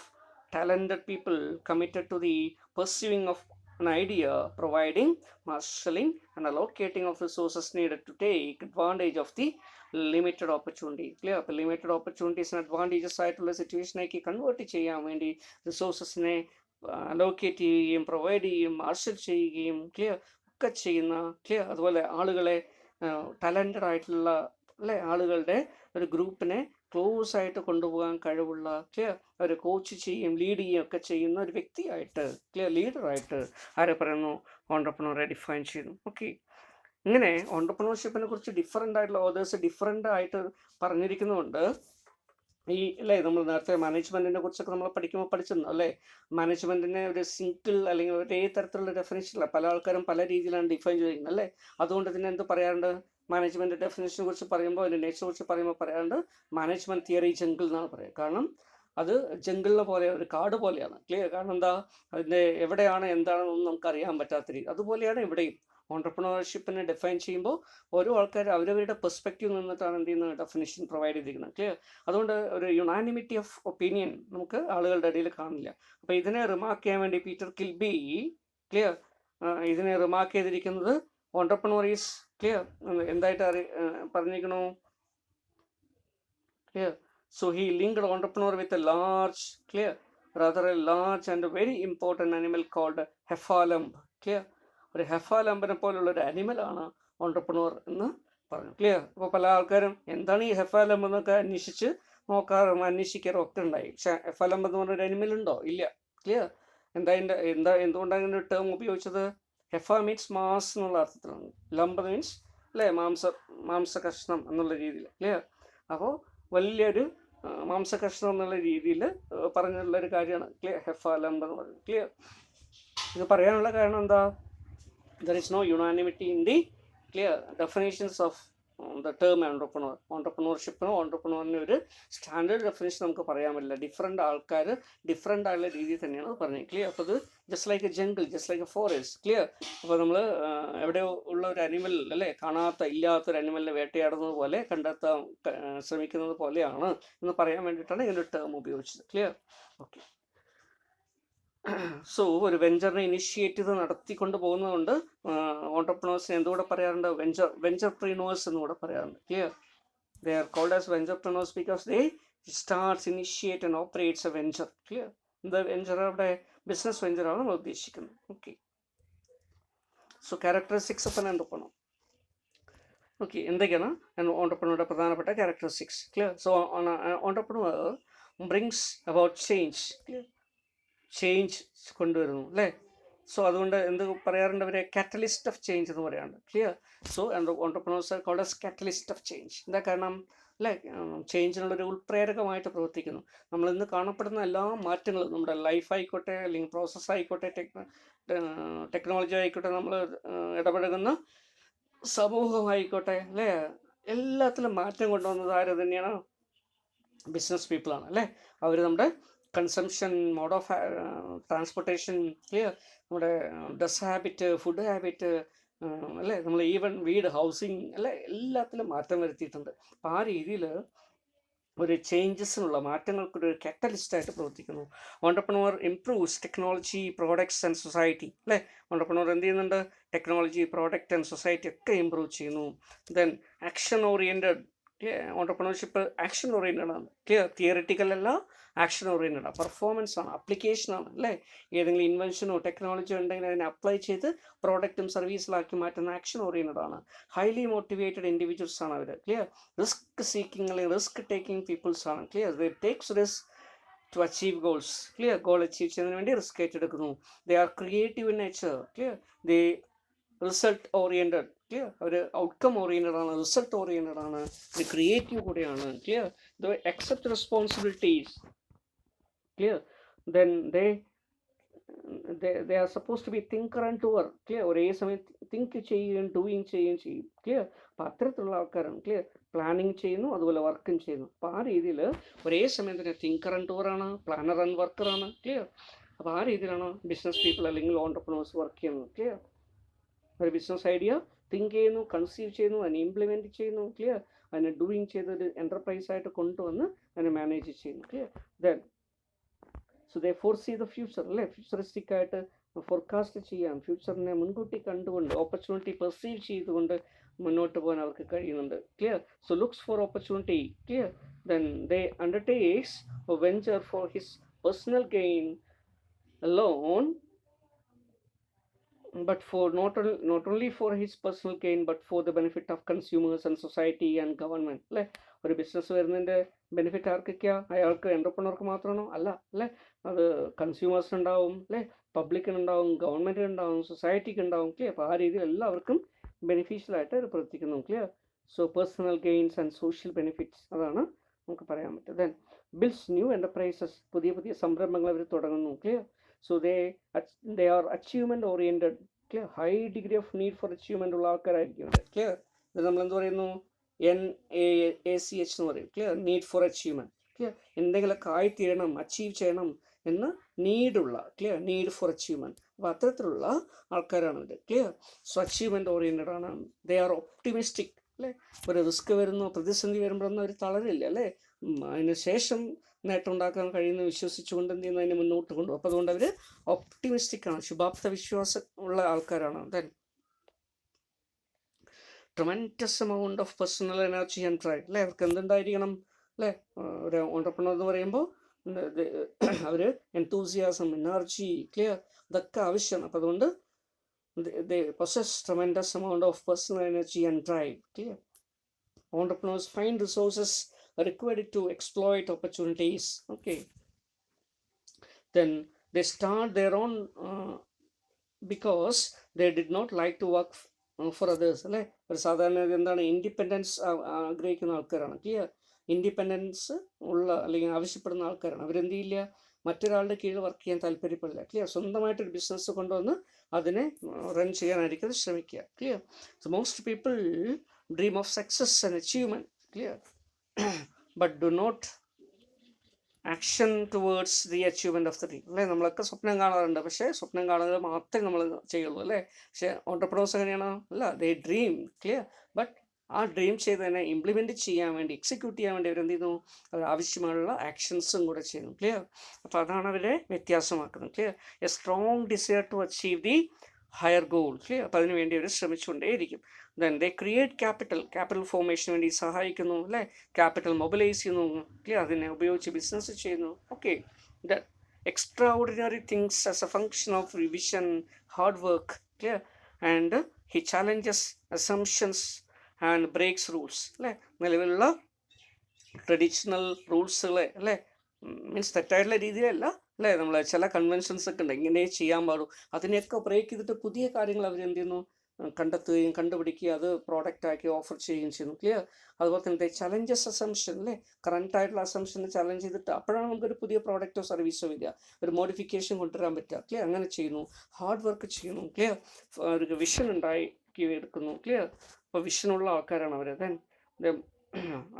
talented people committed to the pursuing of an idea, providing, marshalling and allocating of resources needed to take advantage of the limited opportunity. Clear? അപ്പോൾ limited ഓപ്പർച്യൂണിറ്റീസിന് advantages ആയിട്ടുള്ള സിറ്റുവേഷനേക്ക് convert ചെയ്യാൻ വേണ്ടി റിസോഴ്സസിനെ allocate ചെയ്യുകയും provide ചെയ്യുകയും marshal ചെയ്യുകയും clear ഒക്കെ ചെയ്യുന്ന, clear? അതുപോലെ ആളുകളെ ടാലൻറ്റഡ് ആയിട്ടുള്ള അല്ലേ ആളുകളുടെ ഒരു ഗ്രൂപ്പിനെ ക്ലോസ് ആയിട്ട് കൊണ്ടുപോകാൻ കഴിവുള്ള, ക്ലിയർ? അവർ കോച്ച് ചെയ്യും ലീഡ് ചെയ്യുകയും ഒക്കെ ചെയ്യുന്ന ഒരു വ്യക്തിയായിട്ട്, ക്ലിയർ? ലീഡറായിട്ട് ആരെ പറയുന്നു? ഓണ്ടർപ്രണറെ ഡിഫൈൻ ചെയ്യുന്നു. ഓക്കെ, ഇങ്ങനെ ഓണ്ടർപ്രണർഷിപ്പിനെ കുറിച്ച് ഡിഫറെൻ്റ് ആയിട്ടുള്ള ഓതേഴ്സ് ഡിഫറെൻ്റ് ആയിട്ട് പറഞ്ഞിരിക്കുന്നുണ്ട്. ഈ അല്ലേ നമ്മൾ നേരത്തെ മാനേജ്മെൻറ്റിനെ കുറിച്ചൊക്കെ നമ്മൾ പഠിക്കുമ്പോൾ പഠിച്ചിരുന്നു അല്ലേ? മാനേജ്മെൻറ്റിനെ ഒരു സിംഗിൾ അല്ലെങ്കിൽ ഒരേ തരത്തിലുള്ള ഡെഫിനേഷനില്ല, പല ആൾക്കാരും പല രീതിയിലാണ് ഡിഫൈൻ ചെയ്തിരിക്കുന്നത് അല്ലേ? അതുകൊണ്ട് ഇതിനെ എന്ത് പറയാറുണ്ട്? മാനേജ്മെൻറ്റ് ഡെഫിനേഷനെ കുറിച്ച് പറയുമ്പോൾ അതിൻ്റെ നേച്ചറെ കുറിച്ച് പറയുമ്പോൾ പറയാറുണ്ട് മാനേജ്മെൻറ്റ് തിയറി ജംഗിൾ എന്നാണ് പറയുക. കാരണം അത് ജംഗിളിനെ പോലെ ഒരു കാട് പോലെയാണ്. ക്ലിയർ? കാരണം എന്താ, അതിൻ്റെ എവിടെയാണ് എന്താണെന്നൊന്നും നമുക്ക് അറിയാൻ പറ്റാത്ത രീതി. അതുപോലെയാണ് ഇവിടെയും ഓണ്ടർപ്രണർഷിപ്പിനെ ഡിഫൈൻ ചെയ്യുമ്പോൾ ഓരോ ആൾക്കാർ അവരവരുടെ പെർസ്പെക്റ്റീവ് നിന്നിട്ടാണ് എന്ത് ചെയ്യുന്നത് ഡെഫിനേഷൻ പ്രൊവൈഡ് ചെയ്തിരിക്കുന്നത്. ക്ലിയർ? അതുകൊണ്ട് ഒരു യുണാനിമിറ്റി ഓഫ് ഒപ്പീനിയൻ നമുക്ക് ആളുകളുടെ ഇടയിൽ കാണില്ല. അപ്പോൾ ഇതിനെ റിമാർക്ക് ചെയ്യാൻ വേണ്ടി പീറ്റർ കിൽബി, ക്ലിയർ, ഇതിനെ റിമാർക്ക് ചെയ്തിരിക്കുന്നത് ഓണ്ടർപ്രണർ ഈസ്, ക്ലിയർ, എന്തായിട്ട് പറഞ്ഞിരിക്കണു? Clear? So he linked entrepreneur with a large, clear, rather a large and a very important animal called hephalimb. Clear? ഒരു ഹെഫാലംബിനെ പോലുള്ള ഒരു അനിമലാണ് ഓണ്ടർപ്രണർ എന്ന് പറഞ്ഞു. ക്ലിയർ? അപ്പോൾ പല ആൾക്കാരും എന്താണ് ഈ ഹെഫാലംബ് എന്നൊക്കെ അന്വേഷിക്കാറും ഒക്കെ ഉണ്ടായി. പക്ഷേ ഹെഫാലംബ് എന്ന് പറഞ്ഞൊരു അനിമൽ ഉണ്ടോ? ഇല്ല. ക്ലിയർ? എന്തുകൊണ്ടാണ് ഇങ്ങനെ ഒരു ടേം ഉപയോഗിച്ചത്? ഹെഫ മീൻസ് മാസ് എന്നുള്ള അർത്ഥത്തിലാണ്, ലംബ് മീൻസ് അല്ലേ മാംസ കഷ്ണം എന്നുള്ള രീതിയിൽ. ക്ലിയർ? അപ്പോൾ വലിയൊരു മാംസകഷ്ണം എന്നുള്ള രീതിയിൽ പറഞ്ഞിട്ടുള്ളൊരു കാര്യമാണ് ക്ലിയർ ഹെഫാലംബ് എന്ന് പറയുന്നത്. ക്ലിയർ? ഇത് പറയാനുള്ള കാരണം എന്താ? There is no unanimity in the clear definitions of the term entrepreneur. ഓണ്ടർപ്രണർഷിപ്പിനോ ഓണ്ടർപ്രണറിന് ഒരു സ്റ്റാൻഡേർഡ് ഡെഫിനേഷൻ നമുക്ക് പറയാൻ പറ്റില്ല. ഡിഫറെൻ്റ് ആൾക്കാർ ഡിഫറെൻ്റ് ആയുള്ള രീതിയിൽ തന്നെയാണ് പറഞ്ഞത്. ക്ലിയർ? അപ്പോൾ അത് just like A jungle, just like A forest. Clear? അപ്പോൾ നമ്മൾ എവിടെ ഉള്ള ഒരു അനിമൽ അല്ലേ, ഇല്ലാത്തൊരു അനിമലിനെ വേട്ടയാടുന്നത് പോലെ കണ്ടെത്താൻ ശ്രമിക്കുന്നത് പോലെയാണ് എന്ന് പറയാൻ വേണ്ടിയിട്ടാണ് ഇങ്ങനെ ഒരു ടേം ഉപയോഗിച്ചത്. ക്ലിയർ? ഓക്കെ. സോ ഒരു വെഞ്ചറിനെ ഇനിഷ്യേറ്റ് ചെയ്ത് നടത്തിക്കൊണ്ട് പോകുന്നതുകൊണ്ട് ഓണ്ടർപ്രണേഴ്സിനെ എന്തുകൂടെ പറയാറുണ്ട്? വെഞ്ചർപ്രീനേഴ്സ് എന്നുകൂടെ പറയാറുണ്ട്. Clear? They are called as venturepreneurs because they starts, initiate and operates a venture. Clear? എന്താ വെഞ്ചർ? അവിടെ ബിസിനസ് വെഞ്ചറാണ് നമ്മൾ ഉദ്ദേശിക്കുന്നത്. Okay. So characteristics of an entrepreneur. Okay, എന്തൊക്കെയാണ് ഓണ്ടർപ്രണറുടെ പ്രധാനപ്പെട്ട characteristics? Clear? So entrepreneur brings about change. Clear? Change കൊണ്ടുവരുന്നു അല്ലേ? സോ അതുകൊണ്ട് എന്ത് പറയാറുണ്ട്? അവരെ കാറ്റലിസ്റ്റ് ഓഫ് ചേഞ്ച് എന്ന് പറയാറുണ്ട്. Clear? So entrepreneurs are called as catalyst of change. എന്താ കാരണം അല്ലേ? ചേഞ്ചിനുള്ളൊരു ഉൾപ്രേരകമായിട്ട് പ്രവർത്തിക്കുന്നു. നമ്മളിന്ന് കാണപ്പെടുന്ന എല്ലാ മാറ്റങ്ങളും നമ്മുടെ ലൈഫ് ആയിക്കോട്ടെ, അല്ലെങ്കിൽ പ്രോസസ്സ് ആയിക്കോട്ടെ, ടെക്നോളജി ആയിക്കോട്ടെ, നമ്മൾ ഇടപഴകുന്ന സമൂഹമായിക്കോട്ടെ അല്ലേ, എല്ലാത്തിലും മാറ്റം കൊണ്ടുവന്നത് ആര് തന്നെയാണ്? ബിസിനസ് പീപ്പിളാണ് അല്ലേ? അവർ നമ്മുടെ consumption, mode of transportation, clear, നമ്മുടെ ഡ്രസ് ഹാബിറ്റ്, ഫുഡ് ഹാബിറ്റ്, അല്ലേ, നമ്മൾ ഈവൻ വീട്, ഹൗസിങ് അല്ലേ, എല്ലാത്തിലും മാറ്റം വരുത്തിയിട്ടുണ്ട്. അപ്പം ആ രീതിയിൽ ഒരു ചേഞ്ചസിനുള്ള മാറ്റങ്ങൾക്കൊരു കാറ്റലിസ്റ്റായിട്ട് പ്രവർത്തിക്കുന്നു. Entrepreneur improves technology, products and society അല്ലേ. ഓണ്ടർപ്രണർ എന്ത് ചെയ്യുന്നുണ്ട്? ടെക്നോളജി, പ്രോഡക്റ്റ് ആൻഡ് സൊസൈറ്റി ഒക്കെ ഇമ്പ്രൂവ് ചെയ്യുന്നു. Then action oriented, entrepreneurship action oriented ആണ്. ക്ലിയർ, തിയറിറ്റിക്കൽ അല്ല, ആക്ഷൻ ഓറിയൻറ്റഡ് ആണ്, പെർഫോമൻസ് ആണ്, അപ്ലിക്കേഷനാണ് അല്ലേ. ഏതെങ്കിലും ഇൻവെൻഷനോ ടെക്നോളജിയോ ഉണ്ടെങ്കിൽ അതിനെ അപ്ലൈ ചെയ്ത് പ്രോഡക്റ്റും സർവീസിലാക്കി മാറ്റുന്ന ആക്ഷൻ ഓറിയൻറ്റഡ് ആണ്. ഹൈലി മോട്ടിവേറ്റഡ് ഇൻഡിവിജ്വൽസ് ആണ് അവർ. ക്ലിയർ, റിസ്ക് സീക്കിംഗ് അല്ലെങ്കിൽ റിസ്ക് ടേക്കിംഗ് പീപ്പിൾസ് ആണ്. Clear, they takes risk to achieve goals. Clear, goal achieve ചെയ്യുന്നതിന് വേണ്ടി റിസ്ക് ഏറ്റെടുക്കുന്നു. They are creative in nature. Clear, they result oriented. Clear, അവർ outcome oriented ആണ്, result oriented ആണ്, ഇത് creative കൂടെയാണ്. Clear, they accept responsibilities. Clear, then they are supposed to be thinker and doer. Clear, ഒരേ സമയം think ചെയ്യുകയും doing ചെയ്യുകയും ചെയ്യും. ക്ലിയർ, അപ്പം അത്തരത്തിലുള്ള ആൾക്കാരാണ്. ക്ലിയർ, പ്ലാനിങ് ചെയ്യുന്നു, അതുപോലെ വർക്കും ചെയ്യുന്നു. അപ്പോൾ ആ രീതിയിൽ ഒരേ സമയം തന്നെ തിങ്കർ ആൻഡ് ഡൂറാണ്, പ്ലാനർ ആൻഡ് വർക്കറാണ്. ക്ലിയർ, അപ്പോൾ ആ രീതിയിലാണ് ബിസിനസ് പീപ്പിൾ അല്ലെങ്കിൽ ഓണ്ടർപ്രണേഴ്സ് വർക്ക് ചെയ്യുന്നത്. ക്ലിയർ, ഒരു ബിസിനസ് ഐഡിയ തിങ്ക് ചെയ്യുന്നു, കൺസീവ് ചെയ്യുന്നു, അതിനെ ഇംപ്ലിമെൻറ്റ് ചെയ്യുന്നു. ക്ലിയർ, അതിനെ ഡൂയിങ് ചെയ്തൊരു എൻ്റർപ്രൈസായിട്ട് കൊണ്ടുവന്ന് അതിനെ മാനേജ് ചെയ്യുന്നു. Clear, then so they foresee the future അല്ലേ. ഫ്യൂച്ചറിസ്റ്റിക് ആയിട്ട് ഫോർകാസ്റ്റ് ചെയ്യാം, ഫ്യൂച്ചറിനെ മുൻകൂട്ടി കണ്ടുകൊണ്ട് ഓപ്പർച്യൂണിറ്റി പെർസീവ് ചെയ്തുകൊണ്ട് മുന്നോട്ട് പോകാൻ അവർക്ക് കഴിയുന്നുണ്ട്. Clear, so looks four opportunity. Clear, then they undertakes A venture for his personal gain alone, but for not only for his personal gain but for the benefit of consumers and society and government അല്ലേ. ഒരു business വരുന്നതിൻ്റെ benefit ആർക്കൊക്കെയാ? അയാൾക്ക് എൻ്റർപ്രണർക്ക് മാത്രമാണോ? അല്ല അല്ലേ, അത് കൺസ്യൂമേഴ്സിന് ഉണ്ടാവും അല്ലേ, പബ്ലിക്കിന് ഉണ്ടാവും, ഗവൺമെൻറ്റിന് ഉണ്ടാവും, സൊസൈറ്റിക്ക് ഉണ്ടാവും. ക്ലിയർ, അപ്പോൾ ആ രീതിയിൽ എല്ലാവർക്കും ബെനിഫിഷ്യലായിട്ട് അത് പ്രവർത്തിക്കുന്നു. Clear, so personal gains and social benefits, അതാണ് നമുക്ക് പറയാൻ പറ്റും. ദെൻ ബിൽഡ്സ് ന്യൂ എൻ്റർപ്രൈസസ്, പുതിയ പുതിയ സംരംഭങ്ങൾ അവർ തുടങ്ങുന്നു. Clear, so they are achievement oriented. Clear, high degree of need for achievement ഉള്ള ആൾക്കാരായിരിക്കും. ക്ലിയർ, ഇത് നമ്മൾ എന്ത് പറയുന്നു? NAACH എന്ന് പറയും. Clear, need for achievement. Clear, എന്തെങ്കിലുമൊക്കെ ആയിത്തീരണം, അച്ചീവ് ചെയ്യണം എന്ന് നീഡുള്ള. Clear, need for achievement. അപ്പോൾ അത്തരത്തിലുള്ള ആൾക്കാരാണ് ഇത്. ക്ലിയർ, സോ അച്ചീവ്മെൻറ്റ് ഓറിയൻറ്റഡ് ആണ്. ദേ ആർ ഒപ്റ്റിമിസ്റ്റിക് അല്ലേ. ഒരു റിസ്ക് വരുന്നു, പ്രതിസന്ധി വരുമ്പോഴൊന്നും അവർ തളരില്ല അല്ലേ. അതിന് ശേഷം നേട്ടം ഉണ്ടാക്കാൻ കഴിയുന്ന വിശ്വസിച്ചുകൊണ്ട് എന്ത് ചെയ്യുന്നു, അതിനെ മുന്നോട്ട് കൊണ്ടുപോകും. അപ്പോൾ അതുകൊണ്ട് അവർ ഒപ്റ്റിമിസ്റ്റിക് ആണ്, ശുഭാപ്ത വിശ്വാസം ഉള്ള ആൾക്കാരാണ്. Then tremendous amount of personal energy and drive അല്ലേ. അവർക്ക് എന്തുണ്ടായിരിക്കണം അല്ലേ? ഒരു ഓണ്ടർപ്രണർ എന്ന് പറയുമ്പോൾ അവർ എൻതൂസിയാസം, എനർജി, ക്ലിയർ, ഇതൊക്കെ ആവശ്യമാണ്. അപ്പോൾ അതുകൊണ്ട് they possess tremendous amount of personal energy and drive. Clear, entrepreneurs find resources required to exploit opportunities. Okay, then they start their own because they did not like to work for others അല്ലേ. ഒരു സാധാരണ എന്താണ്, independence ആഗ്രഹിക്കുന്ന ആൾക്കാരാണ്. Clear, independence ഉള്ള അല്ലെങ്കിൽ ആവശ്യപ്പെടുന്ന ആൾക്കാരാണ്. അവരെന്ത് ചെയ്യില്ല, മറ്റൊരാളുടെ കീഴിൽ വർക്ക് ചെയ്യാൻ താല്പര്യപ്പെടില്ല. ക്ലിയർ, സ്വന്തമായിട്ടൊരു ബിസിനസ് കൊണ്ടുവന്ന് അതിനെ റൺ ചെയ്യാനായിരിക്കും ശ്രമിക്കുക. Clear, so most people dream of success and achievement. Clear, but do not action towards the achievement of the dream അല്ലേ. നമ്മളൊക്കെ സ്വപ്നം കാണാറുണ്ട്, പക്ഷേ സ്വപ്നം കാണുന്നത് മാത്രമേ നമ്മൾ ചെയ്യുള്ളൂ അല്ലേ. പക്ഷേ ഓണ്ടർപ്രണേഴ്സ് എങ്ങനെയാണ്? അല്ല, ദേ ഡ്രീം. ക്ലിയർ, ബട്ട് ആ ഡ്രീം ചെയ്തതിനെ ഇംപ്ലിമെൻറ്റ് ചെയ്യാൻ വേണ്ടി, എക്സിക്യൂട്ട് ചെയ്യാൻ വേണ്ടി അവരെന്ത് ചെയ്യുന്നു, അവർ ആവശ്യമായുള്ള ആക്ഷൻസും കൂടെ ചെയ്യുന്നു. ക്ലിയർ, അപ്പോൾ അതാണ് അവരെ വ്യത്യാസമാക്കുന്നത്. Clear, a strong desire to achieve the higher goal. Clear, അപ്പോൾ അതിന് വേണ്ടി അവർ ശ്രമിച്ചുകൊണ്ടേയിരിക്കും. ദെൻ ദേ ക്രിയേറ്റ് ക്യാപിറ്റൽ ഫോർമേഷന് വേണ്ടി സഹായിക്കുന്നു അല്ലേ. ക്യാപിറ്റൽ മൊബിലൈസ് ചെയ്യുന്നു. ക്ലിയർ, അതിനെ ഉപയോഗിച്ച് ബിസിനസ് ചെയ്യുന്നു. Okay, the extraordinary things as a function of revision, hard work. Clear, and he challenges assumptions and breaks rules അല്ലേ. നിലവിലുള്ള ട്രഡീഷണൽ റൂൾസുകളെ അല്ലേ, മീൻസ് തെറ്റായിട്ടുള്ള രീതിയിലല്ല അല്ലേ, നമ്മൾ ചില കൺവെൻഷൻസ് ഒക്കെ ഉണ്ട്, ഇങ്ങനെ ചെയ്യാൻ പാടും, അതിനെയൊക്കെ ബ്രേക്ക് ചെയ്തിട്ട് പുതിയ കാര്യങ്ങൾ അവർ എന്ത് ചെയ്യുന്നു, കണ്ടെത്തുകയും കണ്ടുപിടിക്കുകയും അത് പ്രോഡക്റ്റാക്കി ഓഫർ ചെയ്യുകയും ചെയ്യുന്നു. ക്ലിയർ, അതുപോലെ തന്നെ ചലഞ്ചസ് അസംഷൻ അല്ലേ, കറണ്ട് ആയിട്ടുള്ള അസംഷനെ ചലഞ്ച് ചെയ്തിട്ട് അപ്പോഴാണ് നമുക്കൊരു പുതിയ പ്രോഡക്റ്റോ സർവീസോ വരിക, ഒരു മോഡിഫിക്കേഷൻ കൊണ്ടുവരാൻ പറ്റുക. ക്ലിയർ, അങ്ങനെ ചെയ്യുന്നു, ഹാർഡ് വർക്ക് ചെയ്യുന്നു. ക്ലിയർ, ഒരു വിഷൻ ഉണ്ടാക്കി എടുക്കുന്നു. ക്ലിയർ, അപ്പോൾ വിഷനുള്ള ആൾക്കാരാണ് അവർ. ദെൻ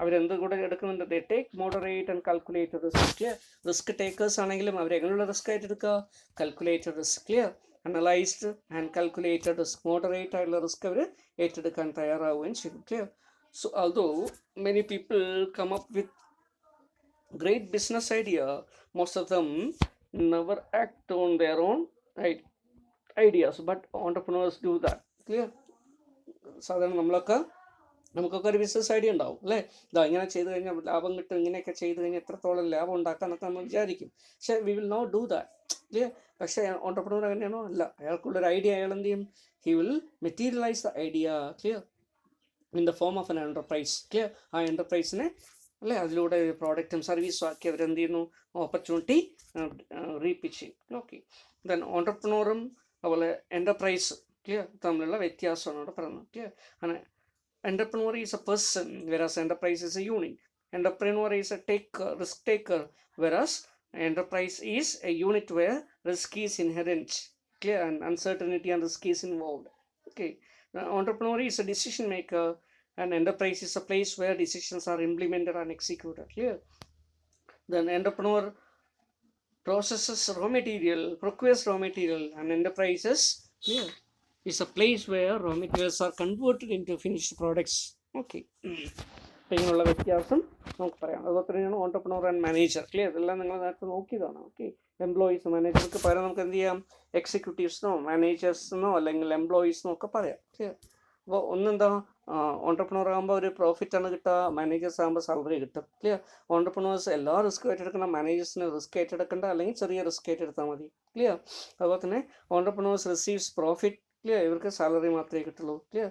അവരെന്ത് കൂടെ എടുക്കുന്നുണ്ട്, they take moderate and calculated risk. Clear, risk takers ആണെങ്കിലും അവരെങ്ങനെയുള്ള റിസ്ക് ആയിട്ട് എടുക്കുക, calculated risk. Clear, analysed and calculated risk, moderate ആയിട്ടുള്ള റിസ്ക് അവർ ഏറ്റെടുക്കാൻ തയ്യാറാവുകയും ചെയ്യും. Clear? So although many people come up with great business idea, most of them never act on their own ideas, but entrepreneurs do that. Clear? സാധാരണ നമുക്കൊക്കെ ഒരു business idea ഉണ്ടാവും അല്ലേ, ഇങ്ങനെ ചെയ്ത് കഴിഞ്ഞാൽ ലാഭം കിട്ടും, ഇങ്ങനെയൊക്കെ ചെയ്ത് കഴിഞ്ഞാൽ എത്രത്തോളം ലാഭം ഉണ്ടാക്കാന്നൊക്കെ നമ്മൾ വിചാരിക്കും. പക്ഷേ we will not do that. Clear? പക്ഷേ ഓണ്ടർപ്രണർ അങ്ങനെയാണോ? അല്ല. അയാൾക്കുള്ളൊരു ഐഡിയ അയാൾ എന്ത് ചെയ്യും? He will materialise the idea. Clear? In the form of എൻ എൻ്റർപ്രൈസ്. ക്ലിയർ? ആ എൻ്റർപ്രൈസിനെ അല്ലേ അതിലൂടെ പ്രോഡക്റ്റും സർവീസും ആക്കി അവരെന്ത് ചെയ്യുന്നു? ഓപ്പർച്യൂണിറ്റി റീപ്പിച്ച് ചെയ്യും. ഓക്കെ. ദെൻ ഓണ്ടർപ്രണറും അതുപോലെ എൻ്റർപ്രൈസ് ക്ലിയർ തമ്മിലുള്ള വ്യത്യാസമാണ് അവിടെ പറയുന്നത്. ക്ലിയർ? അങ്ങനെ entrepreneur is a person, whereas enterprise is a unit. Entrepreneur is a risk taker, whereas enterprise is a unit where risk is inherent. Clear? And uncertainty and risk is involved. Okay. The entrepreneur is a decision maker, and enterprise is a place where decisions are implemented and executed. Clear? Then entrepreneur processes raw material, procures raw material, and enterprises clear is a place where raw materials are converted into finished products. Okay. അപ്പോൾ ഇങ്ങനെയുള്ള വ്യത്യാസം നമുക്ക് പറയാം. അതുപോലെ തന്നെയാണ് entrepreneur and manager. Clear? ഇതെല്ലാം നിങ്ങൾ നേരത്തെ നോക്കിയതാണ്. ഓക്കെ. എംപ്ലോയീസ്, മാനേജർക്ക് പകരം നമുക്ക് എന്ത് ചെയ്യാം? എക്സിക്യൂട്ടീവ്സിനോ മാനേജേഴ്സിനോ അല്ലെങ്കിൽ എംപ്ലോയീസിനോ ഒക്കെ പറയാം. ക്ലിയർ? അപ്പോൾ ഒന്നെന്താ, ഓണ്ടർപ്രണർ ആകുമ്പോൾ ഒരു പ്രോഫിറ്റാണ് കിട്ടുക, മാനേജേഴ്സ് ആകുമ്പോൾ സാലറി കിട്ടും. ക്ലിയർ? ഓണ്ടർപ്രണേഴ്സ് എല്ലാ റിസ്ക്കും ഏറ്റെടുക്കണം, മാനേജേഴ്സിന് റിസ്ക് ഏറ്റെടുക്കേണ്ട, അല്ലെങ്കിൽ ചെറിയ റിസ്ക് ഏറ്റെടുത്താൽ മതി. ക്ലിയർ? അതുപോലെ തന്നെ ഓണ്ടർപ്രണേഴ്സ് റിസീവ്സ് പ്രോഫിറ്റ്. ക്ലിയർ? ഇവർക്ക് സാലറി മാത്രമേ കിട്ടുള്ളൂ. ക്ലിയർ?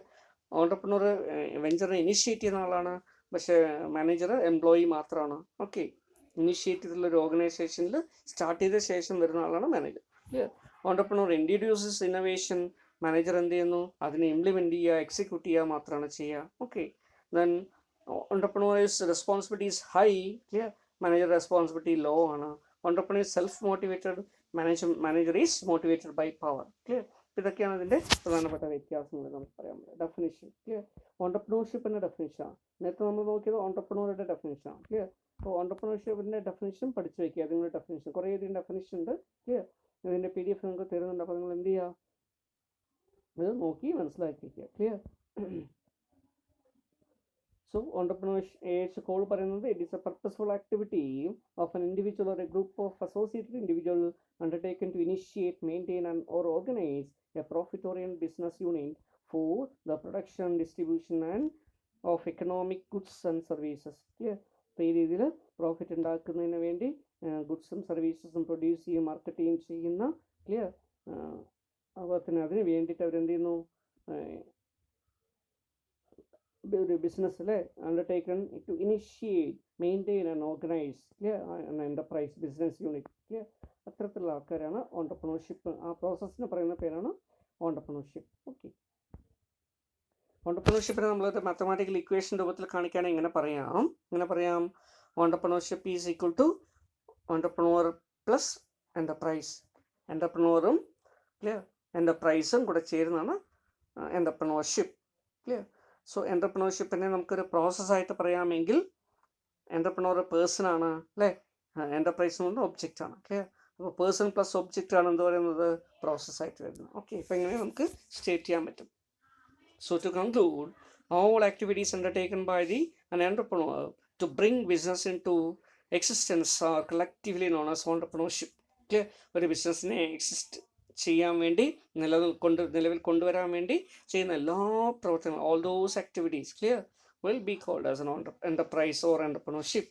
ഓണ്ടർപ്രണർ വെഞ്ചറിനെ ഇനിഷ്യേറ്റ് ചെയ്യുന്ന ആളാണ്, പക്ഷേ മാനേജർ എംപ്ലോയി മാത്രമാണ്. ഓക്കെ. ഇനിഷ്യേറ്റ് ചെയ്തിട്ടുള്ള ഒരു ഓർഗനൈസേഷനിൽ സ്റ്റാർട്ട് ചെയ്ത ശേഷം വരുന്ന ആളാണ് manager. Clear? Entrepreneur introduces innovation, manager എന്ത് ചെയ്യുന്നു? അതിനെ ഇംപ്ലിമെൻറ്റ് ചെയ്യുക, എക്സിക്യൂട്ട് ചെയ്യുക മാത്രമാണ് ചെയ്യുക. Okay. Then entrepreneurs responsibility is high. Clear? Manager responsibility low ആണ്. Entrepreneur self motivated, manager is motivated by power. Clear? ഇതൊക്കെയാണ് ഇതിൻ്റെ പ്രധാനപ്പെട്ട വ്യത്യാസങ്ങൾ നമുക്ക് പറയാൻ പറ്റും. ഡെഫിനിഷൻ. ക്ലിയർ? ഓണ്ടർപ്രണർഷിപ്പിൻ്റെ ഡെഫിനിഷനാണ് നേരത്തെ നമ്മൾ നോക്കിയത്. ഓണ്ടർപ്രണറുടെ ഡെഫിനിഷനാണ്. ക്ലിയർ? അപ്പോൾ ഓണ്ടർപ്രണർഷിപ്പിൻ്റെ ഡെഫിനിഷൻ പഠിച്ചു വയ്ക്കുക. അതിൻ്റെ ഡെഫിനിഷൻ കുറേയധികം ഡെഫിനിഷൻ ഉണ്ട്. ക്ലിയർ? ഇതിൻ്റെ PDF നിങ്ങൾക്ക് തരുന്നുണ്ട്. അപ്പോൾ നിങ്ങൾ എന്ത് ചെയ്യുക? ഇത് നോക്കി മനസ്സിലാക്കി വയ്ക്കുക. ക്ലിയർ? സോ ഓണ്ടർപ്രണർഷിപ്പ് കോൾ പറയുന്നത് it is A purposeful activity of an individual or A group of associated individual undertaken to initiate, maintain and or organize a profit-oriented business unit for the production, distribution and of economic goods and services. Clear? അപ്പോൾ ഈ രീതിയിൽ profit ഉണ്ടാക്കുന്നതിന് വേണ്ടി ഗുഡ്സും സർവീസസും produce ചെയ്യും, marketing ചെയ്യുന്ന. Clear? അതുപോലെ തന്നെ അതിന് വേണ്ടിയിട്ട് അവരെന്ത് ചെയ്യുന്നു? ഒരു ബിസിനസ്സിലെ undertaken to initiate, maintain and organise. Clear? Enterprise business unit. Clear? അത്തരത്തിലുള്ള ആൾക്കാരാണ് ഓണ്ടർപ്രണർഷിപ്പ്. ആ പ്രോസസ്സിന് പറയുന്ന പേരാണ് ഓണ്ടർപ്രണർഷിപ്പ്. ഓക്കെ. ഓണ്ടർപ്രണർഷിപ്പിനെ നമ്മളൊരു മാത്തമാറ്റിക്കൽ ഇക്വേഷൻ രൂപത്തിൽ കാണിക്കുകയാണെങ്കിൽ ഇങ്ങനെ പറയാം entrepreneurship is equal to entrepreneur plus enterprise. എൻ്റർപ്രണറും ക്ലിയർ എൻ്റർപ്രൈസും കൂടെ ചേരുന്നതാണ് എൻ്റർപ്രണർഷിപ്പ്. ക്ലിയർ? സോ എൻ്റർപ്രണർഷിപ്പിനെ നമുക്കൊരു പ്രോസസ്സായിട്ട് പറയാമെങ്കിൽ എൻ്റർപ്രണർ പേഴ്സണാണ് അല്ലേ, എൻ്റർപ്രൈസ് എന്ന് പറഞ്ഞാൽ ഒബ്ജക്റ്റാണ്. ക്ലിയർ? അപ്പോൾ പേഴ്സൺ പ്ലസ് ഒബ്ജക്റ്റ് ആണ് എന്ത് പറയുന്നത്? പ്രോസസ്സായിട്ട് വരുന്നത്. ഓക്കെ. ഇപ്പോൾ ഇങ്ങനെ നമുക്ക് സ്റ്റേറ്റ് ചെയ്യാൻ പറ്റും. So to conclude, all activities undertaken by an entrepreneur to bring business into existence are collectively known as entrepreneurship. Clear? ഒരു ബിസിനസ്സിനെ എക്സിസ്റ്റ് ചെയ്യാൻ വേണ്ടി നിലവിൽ കൊണ്ടുവരാൻ വേണ്ടി ചെയ്യുന്ന എല്ലാ പ്രവർത്തനങ്ങളും, all those activities, clear, will be called as an enterprise or entrepreneurship.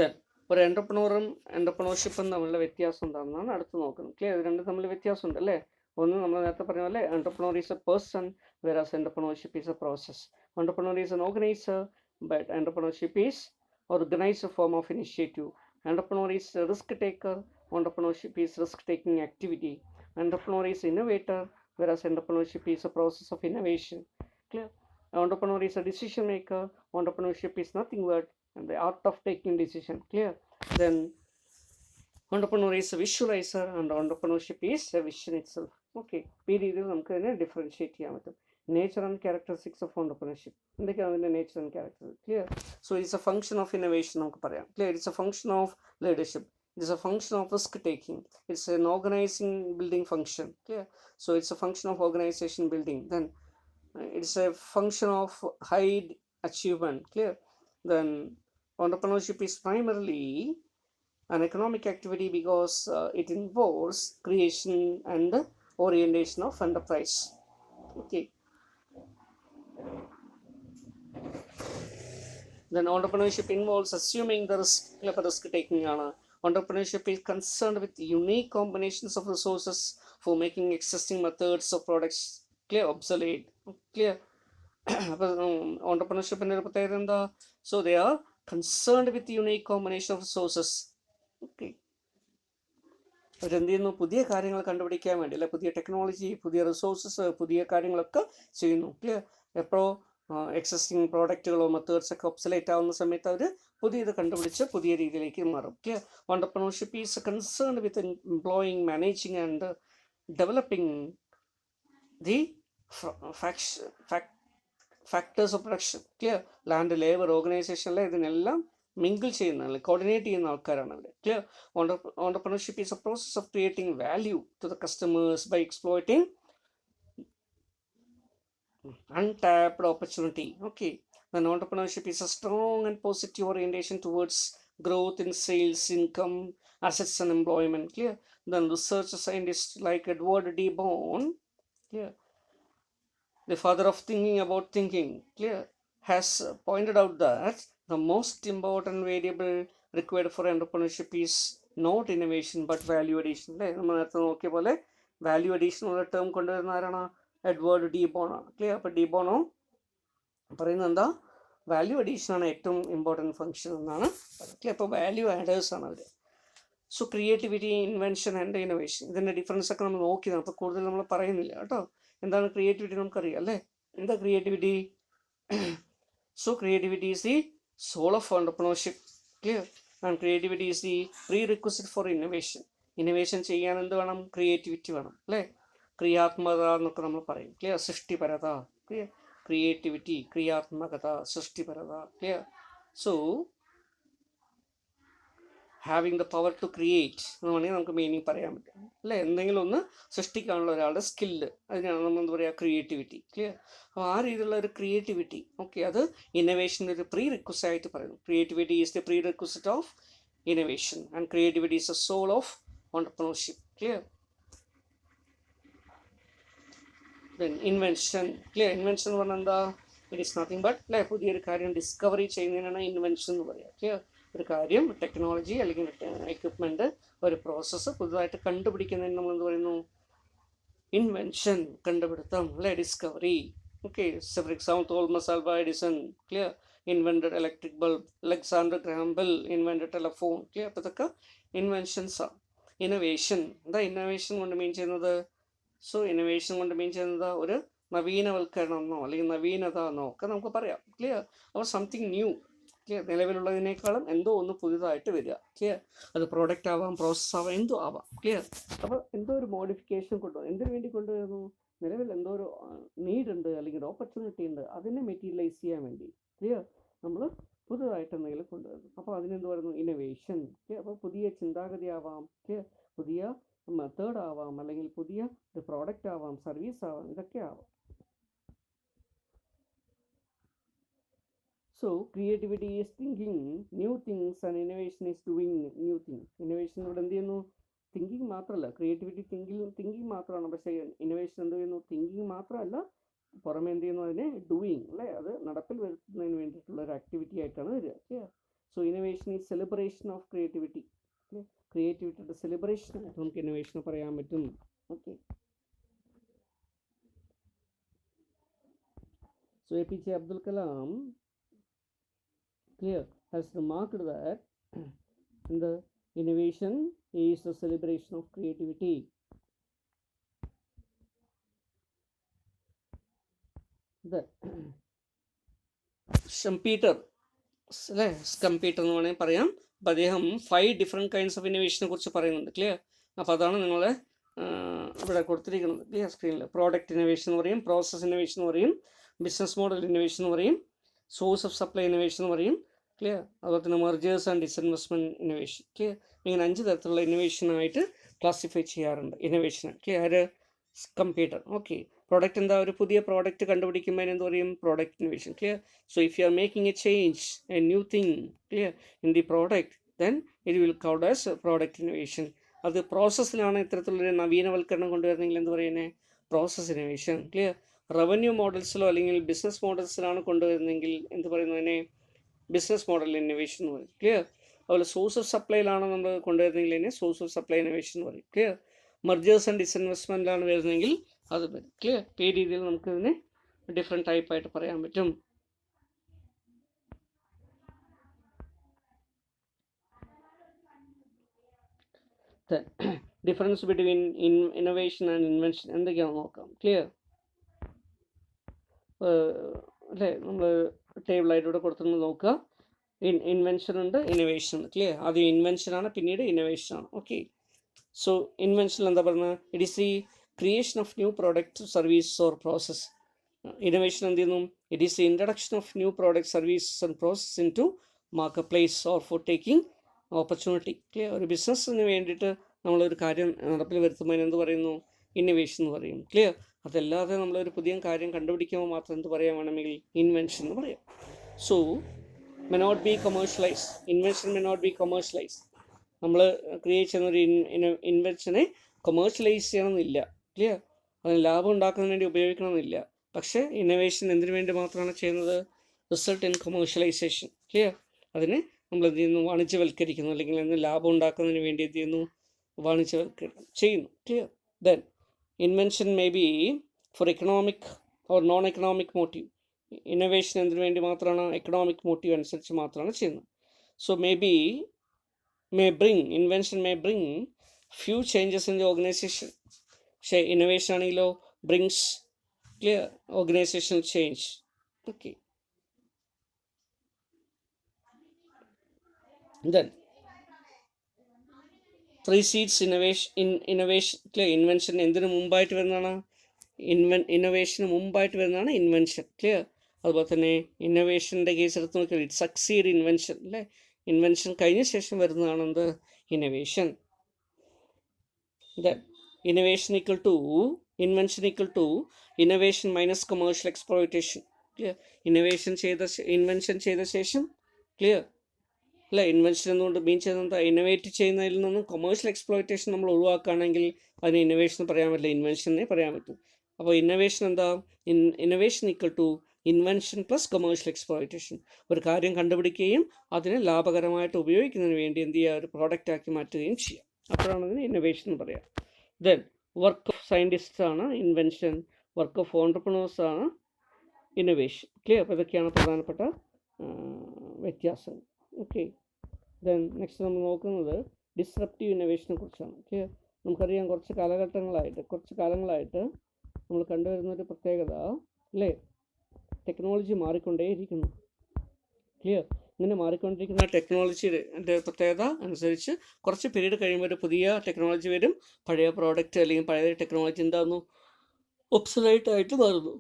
Then ഒരു എൻ്റർപ്രണറും എൻ്റർപ്രണർഷിപ്പും തമ്മിലുള്ള വ്യത്യാസം എന്താണെന്നാണ് അടുത്ത് നോക്കുന്നത്. ക്ലിയർ? ഇത് രണ്ടും തമ്മിൽ വ്യത്യാസമുണ്ട് അല്ലേ. ഒന്ന് നമ്മൾ നേരത്തെ പറഞ്ഞ പോലെ entrepreneur is a person, whereas entrepreneurship is a process. Entrepreneur is an organizer, but entrepreneurship is organized form of initiative. Entrepreneur is a risk taker. Entrepreneurship is risk taking activity. Entrepreneur is innovator, whereas entrepreneurship is a process of innovation. Clear? Entrepreneur is a decision maker. Entrepreneurship is nothing but the art of taking decision. Clear? Then entrepreneur is a visualizer and entrepreneurship is a vision itself. Okay. ഈ രീതിയിൽ നമുക്ക് അതിനെ differentiate ചെയ്യാൻ പറ്റും. Nature and characteristics of entrepreneurship എന്തൊക്കെയാണ് അതിൻ്റെ nature and character? Clear? So it's A function of innovation നമുക്ക് പറയാം. Clear? It's A function of leadership. It is a function of risk taking. It's an organizing building function. Clear? So it's a function of organization building. Then it's a function of high achievement. Clear? Then entrepreneurship is primarily an economic activity because it involves creation and orientation of enterprise. Okay. Then entrepreneurship involves assuming the risk taking. Entrepreneurship is concerned with unique combinations of resources for making existing methods of products clear obsolete. Clear? Entrepreneurship in the so they are concerned with unique combination of resources. Okay. അവരെന്ത് ചെയ്യുന്നു? പുതിയ കാര്യങ്ങൾ കണ്ടുപിടിക്കാൻ വേണ്ടി, അല്ലെ പുതിയ technology, പുതിയ resources, പുതിയ കാര്യങ്ങളൊക്കെ ചെയ്യുന്നു. ക്ലിയർ? എപ്പോഴോ എക്സിസ്റ്റിംഗ് പ്രോഡക്റ്റുകളോ മെത്തേഡ്സ് ഒക്കെ ഒബ്സലേറ്റ് ആവുന്ന സമയത്ത് അവർ പുതിയത് കണ്ടുപിടിച്ച് പുതിയ രീതിയിലേക്ക് മാറും. Clear? Entrepreneurship is concerned with employing, managing and developing the factors of production. Clear? Land, labour, ഓർഗനൈസേഷനിലെ ഇതിനെല്ലാം മിങ്കിൾ ചെയ്യുന്ന, കോർഡിനേറ്റ് ചെയ്യുന്ന ആൾക്കാരാണ് അവർ. Clear? Entrepreneurship is a process of creating value to the customers by exploiting untapped opportunity. Okay. Then entrepreneurship is a strong and positive orientation towards growth in sales, income, assets and employment. Clear? Then research scientists like Edward D. Boon, clear, the father of thinking about thinking, clear, has pointed out that the most important variable required for entrepreneurship is not innovation but value addition. നമ്മൾ നേരത്തെ നോക്കിയ പോലെ value addition ഉള്ള term കൊണ്ടുവരുന്ന ആരാണ്? Edward de ബോണാണ്. Clear? അപ്പോൾ de Bono പറയുന്നത് എന്താ? വാല്യൂ അഡീഷനാണ് ഏറ്റവും ഇമ്പോർട്ടൻറ്റ് ഫംഗ്ഷൻ എന്നാണ് പറയുന്നത്. ക്ലിയർ? അപ്പോൾ വാല്യൂ ആഡേഴ്സ് ആണ് അവർ. So creativity, invention and innovation, ഇതിൻ്റെ ഡിഫറൻസ് ഒക്കെ നമ്മൾ നോക്കിയതാണ്. അപ്പോൾ കൂടുതൽ നമ്മൾ പറയുന്നില്ല കേട്ടോ. എന്താണ് ക്രിയേറ്റിവിറ്റി നമുക്കറിയാം അല്ലേ? എന്താ creativity? So creativity is the soul of entrepreneurship. Clear? And creativity is the prerequisite for innovation. Innovation ചെയ്യാൻ എന്ത് വേണം? ക്രിയേറ്റിവിറ്റി വേണം അല്ലേ? ക്രിയാത്മകത എന്നൊക്കെ നമ്മൾ പറയും. ക്ലിയർ? സൃഷ്ടിപരത. ക്ലിയർ? ക്രിയേറ്റിവിറ്റി, ക്രിയാത്മകത, സൃഷ്ടിപരത. Clear? So having the power to create എന്ന് വേണമെങ്കിൽ നമുക്ക് മീനിങ് പറയാൻ പറ്റും അല്ലേ? എന്തെങ്കിലും ഒന്ന് സൃഷ്ടിക്കാനുള്ള ഒരാളുടെ സ്കില്ല്, അതിനാണ് നമ്മൾ എന്താ പറയുക? ക്രിയേറ്റിവിറ്റി. ക്ലിയർ? അപ്പോൾ ആ രീതിയിലുള്ള ഒരു ക്രിയേറ്റിവിറ്റി, ഓക്കെ, അത് ഇന്നോവേഷൻ്റെ ഒരു പ്രീ റിക്വസ്റ്റ് ആയിട്ട് പറയുന്നു. Creativity is the pre request of innovation and creativity is the soul of entrepreneurship. Clear? Then invention. Clear? Invention എന്ന് പറഞ്ഞാൽ എന്താ? ഇറ്റ് ഈസ് നത്തിങ് ബട്ട് അല്ലേ, പുതിയൊരു കാര്യം ഡിസ്കവറി ചെയ്യുന്നതിനാണ് ഇൻവെൻഷൻ എന്ന് പറയുക. ക്ലിയർ? ഒരു കാര്യം, ടെക്നോളജി അല്ലെങ്കിൽ എക്യുപ്മെൻറ്റ്, ഒരു പ്രോസസ്സ് പുതുതായിട്ട് കണ്ടുപിടിക്കുന്നതിന് നമ്മൾ എന്ത് പറയുന്നു? ഇൻവെൻഷൻ, കണ്ടുപിടുത്തം അല്ലേ? Discovery. Okay. For example Thomas Alva Edison, clear, invented electric bulb. Alexander gram bell invented telephone. Clear? അപ്പോൾ ഇതൊക്കെ ഇൻവെൻഷൻസാണ്. ഇന്നോവേഷൻ എന്താ ഇന്നോവേഷൻ കൊണ്ട് മീൻ ചെയ്യുന്നത്? സോ ഇന്നോവേഷൻ കൊണ്ട് മീൻ ചെയ്യുന്നത് ഒരു നവീനവൽക്കരണം എന്നോ അല്ലെങ്കിൽ നവീനത എന്നോ ഒക്കെ നമുക്ക് പറയാം. ക്ലിയർ? അപ്പോൾ സംതിങ് ന്യൂ. ക്ലിയർ? നിലവിലുള്ളതിനേക്കാളും എന്തോ ഒന്ന് പുതിയതായിട്ട് വരിക. ക്ലിയർ? അത് പ്രോഡക്റ്റ് ആവാം, പ്രോസസ്സ് ആവാം, എന്തോ ആവാം. ക്ലിയർ? അപ്പോൾ എന്തോ ഒരു മോഡിഫിക്കേഷൻ കൊണ്ടുവരും. എന്തിനു വേണ്ടി കൊണ്ടുവരുന്നു? നിലവിൽ എന്തോ ഒരു നീഡ് ഉണ്ട് അല്ലെങ്കിൽ ഒരു ഓപ്പർച്യൂണിറ്റി ഉണ്ട്, അതിനെ മെറ്റീരിയലൈസ് ചെയ്യാൻ വേണ്ടി. ക്ലിയർ? നമ്മൾ പുതുതായിട്ട് എന്തെങ്കിലും കൊണ്ടുവരുന്നു. അപ്പോൾ അതിനെന്ത് പറയുന്നു? ഇന്നോവേഷൻ. ക്ലിയർ? അപ്പോൾ പുതിയ ചിന്താഗതി ആവാം. ക്ലിയർ? പുതിയ മെത്തേഡ് ആവാം, അല്ലെങ്കിൽ പുതിയ ഒരു പ്രോഡക്റ്റ് ആവാം, സർവീസ് ആവാം, ഇതൊക്കെ ആവാം. So creativity is thinking new things and innovation is doing new things. Innovation ഇവിടെ എന്ത് ചെയ്യുന്നു? തിങ്കിങ് മാത്രമല്ല, ക്രിയേറ്റിവിറ്റി തിങ്കിങ് മാത്രമാണ്. പക്ഷേ ഇന്നോവേഷൻ എന്ത് ചെയ്യുന്നു? തിങ്കിങ് മാത്രമല്ല, പുറമെ എന്ത് ചെയ്യുന്നു? അതിനെ ഡൂയിങ് അല്ലേ, അത് നടപ്പിൽ വരുത്തുന്നതിന് വേണ്ടിയിട്ടുള്ള ഒരു ആക്ടിവിറ്റി ആയിട്ടാണ് വരിക. So innovation is celebration of creativity. ക്രിയേറ്റിവിറ്റിയുടെ സെലിബ്രേഷൻ ആയിട്ട് നമുക്ക് ഇന്നോവേഷൻ പറയാൻ പറ്റും. Okay. So APJ Abdul Kalam clear has remarked that the innovation is the celebration of creativity. The Schumpeter അല്ലേ, സ്കംപീറ്റർ എന്ന് വേണമെങ്കിൽ പറയാം. അപ്പം അദ്ദേഹം 5 ഡിഫറെൻറ്റ് കൈൻഡ്സ് ഓഫ് ഇന്നോവേഷനെ കുറിച്ച് പറയുന്നുണ്ട്. ക്ലിയർ? അപ്പോൾ അതാണ് നിങ്ങളെ ഇവിടെ കൊടുത്തിരിക്കുന്നത്. ക്ലിയർ? സ്ക്രീനിൽ പ്രോഡക്റ്റ് ഇന്നോവേഷൻ എന്ന് പറയും, പ്രോസസ് ഇന്നോവേഷൻ എന്ന് പറയും, ബിസിനസ് മോഡൽ ഇന്നോവേഷൻ എന്ന് പറയും, സോഴ്സ് ഓഫ് സപ്ലൈ ഇന്നോവേഷൻ എന്ന് പറയും, ക്ലിയർ. അതുപോലെ തന്നെ mergers and disinvestment innovation. Clear. ഇങ്ങനെ 5 തരത്തിലുള്ള ഇന്നോവേഷനായിട്ട് ക്ലാസിഫൈ ചെയ്യാറുണ്ട് innovation. Clear. Computer. Okay. Product എന്താ, ഒരു പുതിയ പ്രോഡക്റ്റ് കണ്ടുപിടിക്കുമ്പോൾ എന്ത് പറയും, product innovation. Clear. So if you are making A change, A new thing, clear, in the product, then it will count as product innovation. അത് പ്രോസസ്സിലാണ് ഇത്തരത്തിലുള്ളൊരു നവീനവൽക്കരണം കൊണ്ടുവരുന്നെങ്കിൽ എന്ത് പറയുന്നത്, പ്രോസസ് ഇന്നോവേഷൻ. ക്ലിയർ. റവന്യൂ മോഡൽസിലോ അല്ലെങ്കിൽ ബിസിനസ് മോഡൽസിലാണ് കൊണ്ടുവരുന്നെങ്കിൽ എന്ത് പറയുന്നതിനെ, ബിസിനസ് മോഡൽ ഇന്നോവേഷൻ എന്ന് പറയും. Clear. അതുപോലെ സോഴ്സ് ഓഫ് സപ്ലൈയിലാണ് നമ്മൾ കൊണ്ടുവരുന്നെങ്കിൽ അതിനെ സോഴ്സ് ഓഫ് സപ്ലൈ ഇന്നോവേഷൻ എന്ന് പറയും. ക്ലിയർ. മെർജേഴ്സ് ആൻഡ് ഡിസ്ഇൻവെസ്റ്റ്മെൻറ്റിലാണ് വരുന്നതെങ്കിൽ അത് വരും. ക്ലിയർ. ഈ രീതിയിൽ നമുക്കിതിനെ ഡിഫറെൻറ്റ് ടൈപ്പായിട്ട് പറയാൻ പറ്റും. Difference between innovation and invention എന്തൊക്കെയാണെന്ന് നോക്കാം. ക്ലിയർ അല്ലേ, നമ്മൾ ടേബിളായിട്ട് ഇവിടെ കൊടുത്തുനിന്ന് നോക്കുക. ഇൻവെൻഷൻ ഉണ്ട്, ഇന്നോവേഷൻ ഉണ്ട്. ക്ലിയർ. ആദ്യം ഇൻവെൻഷനാണ്, പിന്നീട് ഇന്നോവേഷനാണ്. ഓക്കെ. സോ ഇൻവെൻഷൻ എന്താ പറയുന്നത്, it is the creation of new product, service or process. Innovation എന്ത് ചെയ്യുന്നു, it is the introduction of new product, services and process into market place or for taking opportunity. Clear. ഒരു ബിസിനസ്സിന് വേണ്ടിയിട്ട് നമ്മളൊരു കാര്യം നടപ്പിൽ വരുത്തുമ്പോൾ എന്ത് പറയുന്നു, ഇന്നോവേഷൻ എന്ന് പറയും. ക്ലിയർ. അതല്ലാതെ നമ്മളൊരു പുതിയ കാര്യം കണ്ടുപിടിക്കുമ്പോൾ മാത്രം എന്ത് പറയാൻ വേണമെങ്കിൽ ഇൻവെൻഷൻ എന്ന് പറയാം. So may not be commercialized. Invention may not be commercialized. നമ്മൾ ക്രിയേറ്റ് ചെയ്യുന്നൊരു ഇൻവെൻഷനെ കൊമേഴ്ഷ്യലൈസ് ചെയ്യണമെന്നില്ല. ക്ലിയർ. അതിന് ലാഭം ഉണ്ടാക്കുന്നതിന് വേണ്ടി ഉപയോഗിക്കണമെന്നില്ല. പക്ഷേ ഇന്നോവേഷൻ എന്തിനു വേണ്ടി മാത്രമാണ് ചെയ്യുന്നത്, റിസൾട്ട് ഇൻ കൊമേഴ്ഷ്യലൈസേഷൻ. ക്ലിയർ. അതിന് നമ്മൾ എന്ത് ചെയ്യുന്നു, വാണിജ്യവൽക്കരിക്കുന്നു, അല്ലെങ്കിൽ അതിന് ലാഭം ഉണ്ടാക്കുന്നതിന് വേണ്ടി എന്ത് ചെയ്യുന്നു, വാണിജ്യവൽക്കരണം ചെയ്യുന്നു. Clear. Then invention may be for economic or non economic motive. Innovation എന്തിനു വേണ്ടി മാത്രമാണ്, എക്കണോമിക് മോട്ടീവ് അനുസരിച്ച് മാത്രമാണ് ചെയ്യുന്നത്. So invention may bring few changes in the organisation. പക്ഷേ ഇന്നോവേഷൻ ആണെങ്കിലോ brings, clear, organisational change. Okay. Then precedes innovation. Clear. Invention എന്തിനു മുമ്പായിട്ട് വരുന്നതാണ്, ഇന്നോവേഷന് മുമ്പായിട്ട് വരുന്നതാണ് ഇൻവെൻഷൻ. ക്ലിയർ. അതുപോലെ തന്നെ ഇന്നോവേഷൻ്റെ കേസ് എടുത്ത് നോക്കിയാൽ ഇറ്റ് സക്സീഡ് ഇൻവെൻഷൻ, അല്ലേ. ഇൻവെൻഷൻ കഴിഞ്ഞ ശേഷം വരുന്നതാണ് എന്ത്, innovation. Innovation equal to invention equal to innovation minus commercial exploitation. Clear. Invention ചെയ്ത ശേഷം, ക്ലിയർ അല്ല, ഇൻവെൻഷൻ എന്നുകൊണ്ട് മീൻ ചെയ്യുന്നത് ഇന്നോവേറ്റ് ചെയ്യുന്നതിൽ നിന്നും കൊമേഴ്ഷ്യൽ എക്സ്പ്ലോയിറ്റേഷൻ നമ്മൾ ഒഴിവാക്കുകയാണെങ്കിൽ അതിന് ഇന്നോവേഷൻ പറയാൻ പറ്റില്ല, ഇൻവെൻഷനെ പറയാൻ പറ്റും. അപ്പോൾ ഇന്നോവേഷൻ എന്താ, innovation equal to invention plus commercial exploitation. ഒരു കാര്യം കണ്ടുപിടിക്കുകയും അതിനെ ലാഭകരമായിട്ട് ഉപയോഗിക്കുന്നതിന് വേണ്ടി എന്ത് ചെയ്യുക, ഒരു പ്രോഡക്റ്റ് ആക്കി മാറ്റുകയും ചെയ്യാം. അപ്പോഴാണ് അതിന് ഇന്നോവേഷൻ എന്ന് പറയാം. ദെൻ വർക്ക് ഓഫ് സയൻറ്റിസ്റ്റ് ആണ് ഇൻവെൻഷൻ, വർക്ക് ഓഫ് ഓൺട്രപ്രണേഴ്സ് ആണ് ഇന്നോവേഷൻ. ക്ലിയർ. അപ്പോൾ ഇതൊക്കെയാണ് പ്രധാനപ്പെട്ട വ്യത്യാസങ്ങൾ. ഓക്കെ. ദെൻ നെക്സ്റ്റ് നമ്മൾ നോക്കുന്നത് ഡിസ്റപ്റ്റീവ് ഇന്നോവേഷനെ കുറിച്ചാണ്. ക്ലിയർ. നമുക്കറിയാം കുറച്ച് കാലങ്ങളായിട്ട് നമ്മൾ കണ്ടുവരുന്നൊരു പ്രത്യേകത, അല്ലേ, ടെക്നോളജി മാറിക്കൊണ്ടേയിരിക്കുന്നു. ക്ലിയർ. ഇങ്ങനെ മാറിക്കൊണ്ടിരിക്കുന്ന ടെക്നോളജിയുടെ പ്രത്യേകത അനുസരിച്ച് കുറച്ച് പീരീഡ് കഴിയുമ്പോൾ ഒരു പുതിയ ടെക്നോളജി വരും, പഴയ പ്രോഡക്റ്റ് അല്ലെങ്കിൽ പഴയ ടെക്നോളജി എന്താകുന്നു, ഒബ്സൊലൈറ്റ് ആയിട്ട് മാറുന്നു.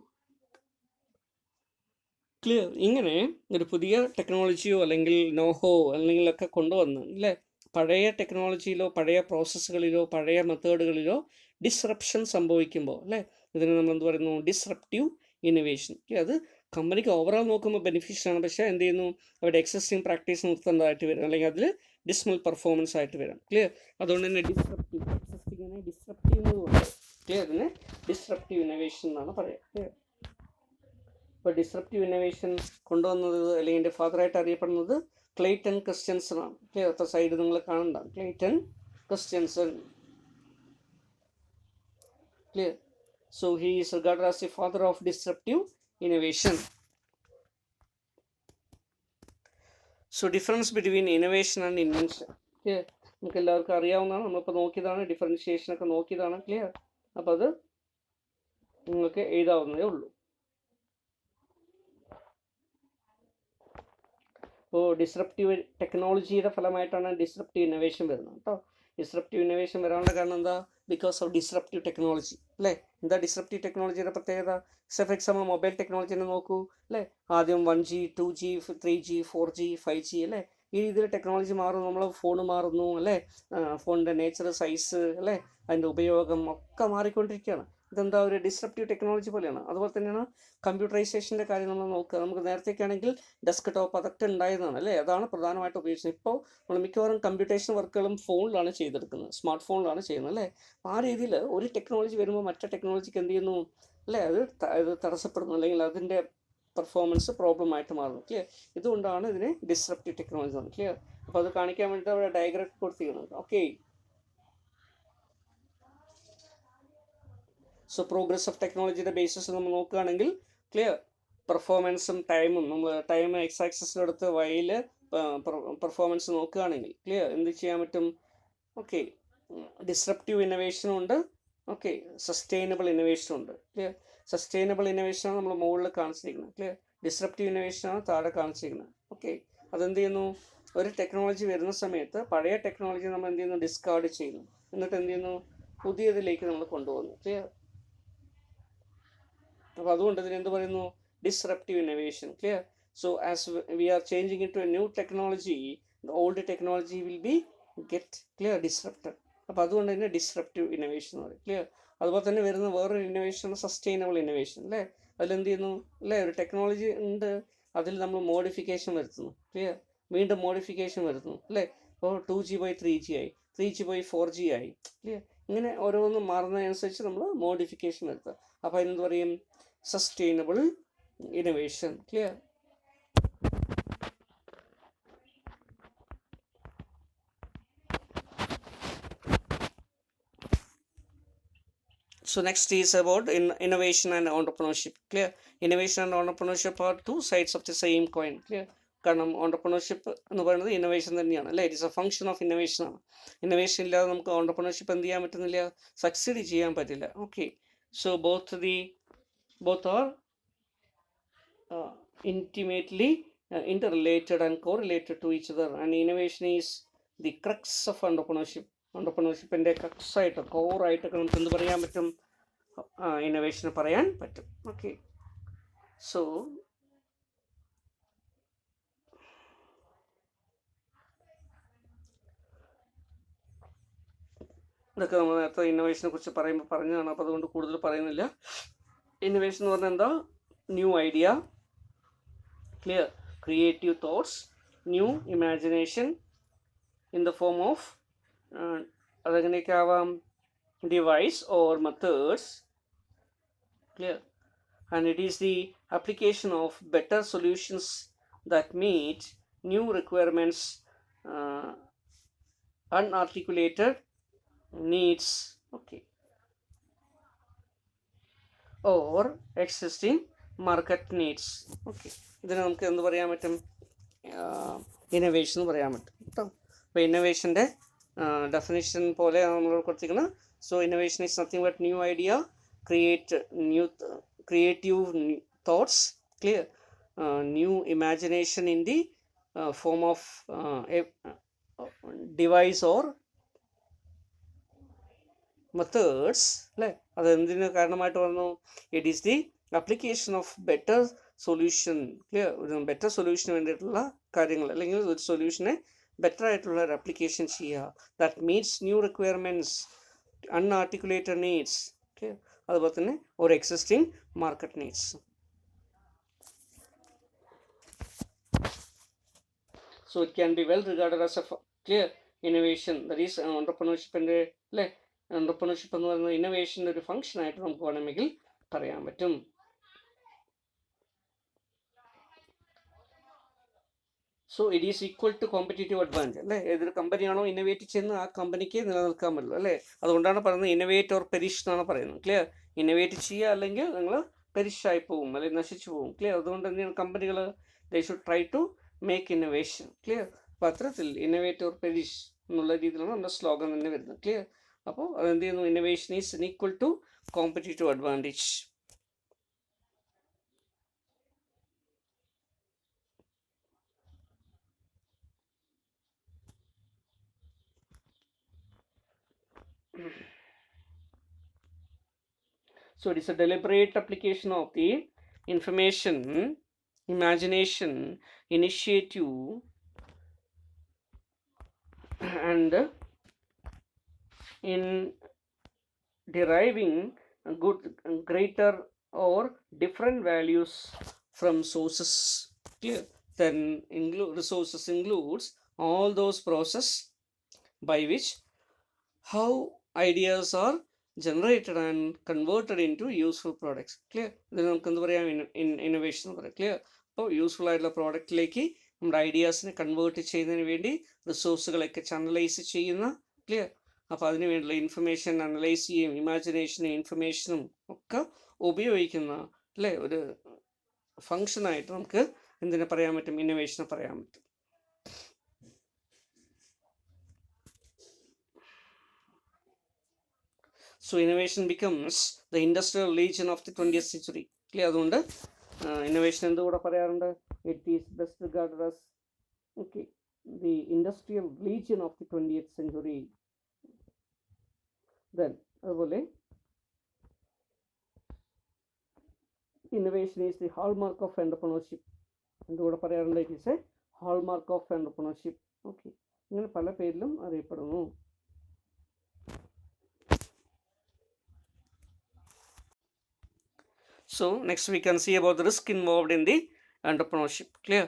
ക്ലിയർ. ഇങ്ങനെ ഒരു പുതിയ ടെക്നോളജിയോ അല്ലെങ്കിൽ നോഹോ അല്ലെങ്കിൽ ഒക്കെ കൊണ്ടുവന്ന്, അല്ലേ, പഴയ ടെക്നോളജിയിലോ പഴയ പ്രോസസ്സുകളിലോ പഴയ മെത്തേഡുകളിലോ ഡിസ്റപ്ഷൻ സംഭവിക്കുമ്പോൾ, അല്ലേ, ഇതിന് നമ്മൾ എന്ത് പറയുന്നു, ഡിസ്റപ്റ്റീവ് ഇന്നോവേഷൻ. അത് കമ്പനിക്ക് ഓവറോൾ നോക്കുമ്പോൾ ബെനിഫിഷ്യലാണ്. പക്ഷേ എന്ത് ചെയ്യുന്നു, അവരുടെ എക്സിസ്റ്റിംഗ് പ്രാക്ടീസ് നിർത്തേണ്ടതായിട്ട് വരും, അല്ലെങ്കിൽ അതിൽ ഡിസ്മൽ പെർഫോമൻസ് ആയിട്ട് വരാം. ക്ലിയർ. അതുകൊണ്ട് തന്നെ എക്സിസ്റ്റിങ്ങിനെ ഡിസ്റപ്റ്റീവ് എന്ന് പറയും. ക്ലിയർ. അതിനെ ഡിസ്റപ്റ്റീവ് ഇന്നോവേഷൻ എന്നാണ് പറയുക. ക്ലിയർ. ഇപ്പോൾ ഡിസ്റപ്റ്റീവ് ഇന്നോവേഷൻ കൊണ്ടുവന്നത് അല്ലെങ്കിൽ എൻ്റെ ഫാദറായിട്ട് അറിയപ്പെടുന്നത് ക്ലെയ്റ്റൺ ക്രിസ്റ്റ്യൻസൺ ആണ്. ക്ലിയർ. അത്ര സൈഡ് നിങ്ങൾ കാണണ്ട, Clayton Christensen. Clear. So he is regarded as the father of disruptive innovation. So difference between innovation and invention. Clear. നമുക്ക് എല്ലാവർക്കും അറിയാവുന്നതാണ്, നമ്മളിപ്പോൾ നോക്കിയതാണ്, ഡിഫറൻഷിയേഷനൊക്കെ നോക്കിയതാണ്. ക്ലിയർ. അപ്പോൾ അത് നിങ്ങൾക്ക് എഴുതാവുന്നതേ ഉള്ളൂ. അപ്പോൾ ഡിസ്റപ്റ്റീവ് ടെക്നോളജിയുടെ ഫലമായിട്ടാണ് ഡിസ്റപ്റ്റീവ് ഇന്നോവേഷൻ വരുന്നത് കേട്ടോ. ഡിസ്റപ്റ്റീവ് ഇന്നോവേഷൻ വരാനുള്ള കാരണം എന്താ, ബിക്കോസ് ഓഫ് ഡിസ്റപ്റ്റീവ് ടെക്നോളജി അല്ലേ. എന്താ ഡിസ്റപ്റ്റീവ് ടെക്നോളജിയുടെ പ്രത്യേകത? ഫോർ എക്സാമ്പിൾ മൊബൈൽ ടെക്നോളജിനെ നോക്കൂ അല്ലേ. ആദ്യം 1G 2G 3G 4G 5G അല്ലേ. ഈ രീതിയിൽ ടെക്നോളജി മാറുന്നു, നമ്മൾ ഫോൺ മാറുന്നു അല്ലേ. ഫോണിൻ്റെ നേച്ചർ, സൈസ് അല്ലേ, അതിൻ്റെ ഉപയോഗം ഒക്കെ മാറിക്കൊണ്ടിരിക്കുകയാണ്. ഇതെന്താ ഒരു ഡിസ്റപ്റ്റീവ് ടെക്നോളജി പോലെയാണ്. അതുപോലെ തന്നെയാണ് കമ്പ്യൂട്ടറൈസേഷൻ്റെ കാര്യം നമ്മൾ നോക്കുക. നമുക്ക് നേരത്തേക്കാണെങ്കിൽ ഡെസ്ക് ടോപ്പ് അതൊക്കെ ഉണ്ടായതാണ് അല്ലേ. അതാണ് പ്രധാനമായിട്ട് ഉപയോഗിച്ചത്. ഇപ്പോൾ നമ്മൾ മിക്കവാറും കമ്പ്യൂട്ടേഷൻ വർക്കുകളും ഫോണിലാണ് ചെയ്തെടുക്കുന്നത്, സ്മാർട്ട് ഫോണിലാണ് ചെയ്യുന്നത് അല്ലേ. ആ രീതിയിൽ ഒരു ടെക്നോളജി വരുമ്പോൾ മറ്റേ ടെക്നോളജിക്ക് എന്ത് ചെയ്യുന്നു അല്ലേ, അത് തടസ്സപ്പെടുന്നു, അല്ലെങ്കിൽ അതിൻ്റെ പെർഫോമൻസ് പ്രോബ്ലം ആയിട്ട് മാറുന്നു. ക്ലിയർ. ഇതുകൊണ്ടാണ് ഇതിനെ ഡിസ്റപ്റ്റീവ് ടെക്നോളജി എന്ന്. ക്ലിയർ. അപ്പോൾ അത് കാണിക്കാൻ വേണ്ടിയിട്ട് അവിടെ ഡയഗ്രാം കൊടുത്തിരിക്കുന്നുണ്ട്. ഓക്കെ. സോ പ്രോഗ്രസ് ഓഫ് ടെക്നോളജിയുടെ ബേസിസ് നമ്മൾ നോക്കുകയാണെങ്കിൽ ക്ലിയർ, പെർഫോമൻസും ടൈമും നമ്മൾ ടൈം എക്സ് ആക്സിസിലെടുത്ത് വൈയിൽ പെർഫോമൻസ് നോക്കുകയാണെങ്കിൽ ക്ലിയർ എന്ത് ചെയ്യാൻ പറ്റും? ഓക്കെ, ഡിസ്റപ്റ്റീവ് ഇന്നോവേഷനും ഉണ്ട്, ഓക്കെ, സസ്റ്റൈനബിൾ ഇന്നോവേഷനും ഉണ്ട്. ക്ലിയർ. സസ്റ്റൈനബിൾ ഇന്നോവേഷനാണ് നമ്മൾ മുകളിൽ കാണിച്ചിരിക്കുന്നത്. ക്ലിയർ. ഡിസ്റപ്റ്റീവ് ഇന്നോവേഷനാണ് താഴെ കാണിച്ചിരിക്കുന്നത്. ഓക്കെ. അതെന്ത് ചെയ്യുന്നു? ഒരു ടെക്നോളജി വരുന്ന സമയത്ത് പഴയ ടെക്നോളജി നമ്മൾ എന്ത് ചെയ്യുന്നു? ഡിസ്കാർഡ് ചെയ്യുന്നു. എന്നിട്ട് എന്ത് ചെയ്യുന്നു? പുതിയതിലേക്ക് നമ്മൾ കൊണ്ടുപോകുന്നു. ക്ലിയർ. അപ്പോൾ അതുകൊണ്ട് ഇതിന് എന്ത് പറയുന്നു? Disruptive innovation. Clear. So as we are changing into a new technology, the old technology will be get clear disrupted. അപ്പോൾ അതുകൊണ്ട് തന്നെ ഡിസ്റപ്റ്റീവ് ഇന്നോവേഷൻ എന്ന് പറയും. ക്ലിയർ. അതുപോലെ തന്നെ വരുന്ന വേറൊരു ഇന്നോവേഷനാണ് സസ്റ്റൈനബിൾ ഇന്നോവേഷൻ അല്ലേ. അതിലെന്ത് ചെയ്യുന്നു അല്ലേ, ഒരു ടെക്നോളജി ഉണ്ട്, അതിൽ നമ്മൾ മോഡിഫിക്കേഷൻ വരുത്തുന്നു. ക്ലിയർ. വീണ്ടും മോഡിഫിക്കേഷൻ വരുത്തുന്നു അല്ലേ. ഇപ്പോൾ 2G പോയി 3G ആയി, 3G പോയി 4G ആയി. ക്ലിയർ. ഇങ്ങനെ ഓരോന്നും മാറുന്നതനുസരിച്ച് നമ്മൾ മോഡിഫിക്കേഷൻ വരുത്തുക. അപ്പോൾ അതിനെന്ത് പറയും? Sustainable innovation. Clear. So next is about innovation and entrepreneurship. Clear. Innovation and entrepreneurship are two sides of the same coin. Clear. കാരണം ഓണ്ടർപ്രണർഷിപ്പ് എന്ന് പറയുന്നത് ഇന്നോവേഷൻ തന്നെയാണ് അല്ലേ. It is a function of ഇന്നോവേഷനാണ്. ഇന്നോവേഷൻ ഇല്ലാതെ നമുക്ക് ഓണ്ടർപ്രണർഷിപ്പ് എന്ത് ചെയ്യാൻ പറ്റുന്നില്ല? സക്സീഡ് ചെയ്യാൻ പറ്റില്ല. Okay. So both are intimately interrelated and correlated to each other, and innovation is the crux of entrepreneurship. ഓണ്ടർപ്രണർഷിപ്പിൻ്റെ ക്രക്സായിട്ട് കോറായിട്ടൊക്കെ നമുക്ക് എന്ത് പറയാൻ പറ്റും? ഇന്നോവേഷൻ പറയാൻ പറ്റും. ഓക്കെ. സോ ഇതൊക്കെ നമ്മൾ നേരത്തെ ഇന്നോവേഷനെ കുറിച്ച് പറഞ്ഞതാണ്. അപ്പോൾ അതുകൊണ്ട് കൂടുതൽ പറയുന്നില്ല. ഇന്നോവേഷൻ എന്ന് പറഞ്ഞാൽ എന്താ? New idea, clear, creative thoughts, new imagination in the form of അതെങ്ങനെയൊക്കെ ആവാം? Device or methods. Clear. And it is the application of better solutions that meet new requirements, unarticulated needs, okay, or existing market needs. Okay. ഇതിന് നമുക്ക് എന്ത് പറയാൻ പറ്റും? Innovation എന്ന് പറയാൻ പറ്റും കേട്ടോ. അപ്പോൾ ഇന്നോവേഷൻ്റെ ഡെഫിനിഷൻ പോലെ നമ്മൾ കൊടുത്തിരിക്കുന്നത്. So innovation is nothing but new idea, creative thoughts, clear, new imagination in the form of device or methods അല്ലേ. അതെന്തിന് കാരണമായിട്ട് വന്നു? It is the application of better solution. Clear. ഒരു ബെറ്റർ സൊല്യൂഷന് വേണ്ടിയിട്ടുള്ള കാര്യങ്ങൾ, അല്ലെങ്കിൽ ഒരു സൊല്യൂഷനെ ബെറ്റർ ആയിട്ടുള്ള ഒരു ആപ്ലിക്കേഷൻ ചെയ്യുക. That meets new requirements, unarticulated needs. Clear. അതുപോലെ തന്നെ ഒരു existing market needs. So it can be well regarded as a clear innovation. That is entrepreneurshipൻ്റെ അല്ലേ. entrepreneurship എന്ന് പറയുന്നത് ഇന്നോവേഷൻ്റെ ഒരു ഫംഗ്ഷൻ ആയിട്ട് നമുക്ക് വേണമെങ്കിൽ പറയാൻ പറ്റും. So it is equal to competitive advantage അല്ലേ. ഏതൊരു കമ്പനിയാണോ ഇന്നോവേറ്റ് ചെയ്യുന്നത് ആ കമ്പനിക്ക് നിലനിൽക്കാൻ പറ്റുള്ളൂ അല്ലേ. അതുകൊണ്ടാണ് പറയുന്നത് ഇന്നോവേറ്റ് ഓർ പെരിഷ് എന്നാണ് പറയുന്നത്. ക്ലിയർ. ഇന്നോവേറ്റ് ചെയ്യുക, അല്ലെങ്കിൽ നിങ്ങൾ പെരിഷായി പോകും, അല്ലെങ്കിൽ നശിച്ചു പോകും. ക്ലിയർ. അതുകൊണ്ട് തന്നെയാണ് കമ്പനികൾ they should try to make innovation. Clear. അപ്പോൾ അത്തരത്തിൽ ഇന്നോവേറ്റ് ഓർ പെരിഷ് എന്നുള്ള രീതിയിലാണ് നമ്മുടെ സ്ലോഗൻ തന്നെ വരുന്നത്. ക്ലിയർ. അപ്പോൾ അതെന്ത് ചെയ്യുന്നു? Innovation is equal to competitive advantage. So it is a deliberate application of the information, imagination, initiative, and in deriving greater or different values from sources. Clear? Then resources includes all those process by which how ideas are generated and converted into useful products. Clear? Then നമുക്ക് എന്ത് പറയാം, innovation എന്ന് പറയാം. Clear? അപ്പോൾ useful ആയിട്ടുള്ള പ്രോഡക്റ്റിലേക്ക് നമ്മുടെ ഐഡിയാസിനെ convert ചെയ്യുന്നതിന് വേണ്ടി റിസോഴ്സുകളൊക്കെ ചാനലൈസ് ചെയ്യുന്ന. ക്ലിയർ? അപ്പോൾ അതിന് വേണ്ടിയുള്ള ഇൻഫർമേഷൻ അനലൈസ് ചെയ്യും, ഇമാജിനേഷനും ഇൻഫർമേഷനും ഒക്കെ ഉപയോഗിക്കുന്ന അല്ലേ ഒരു ഫങ്ഷനായിട്ട് നമുക്ക് എന്തിനെ പറയാൻ പറ്റും, ഇന്നോവേഷനെ പറയാൻ പറ്റും. So innovation becomes the industrial legion of the 20th century. Clear? അതുകൊണ്ട് ഇന്നോവേഷൻ എന്തുകൂടെ പറയാറുണ്ട്, it is best regarded as the industrial legion of the 20th century. Then അതുപോലെ innovation is the hallmark of entrepreneurship. എന്തുകൂടെ പറയാറുണ്ട്, it is A hallmark of entrepreneurship. ഇങ്ങനെ പല പേരിലും അറിയപ്പെടുന്നു. So next we can see about the risk involved in the entrepreneurship. Clear?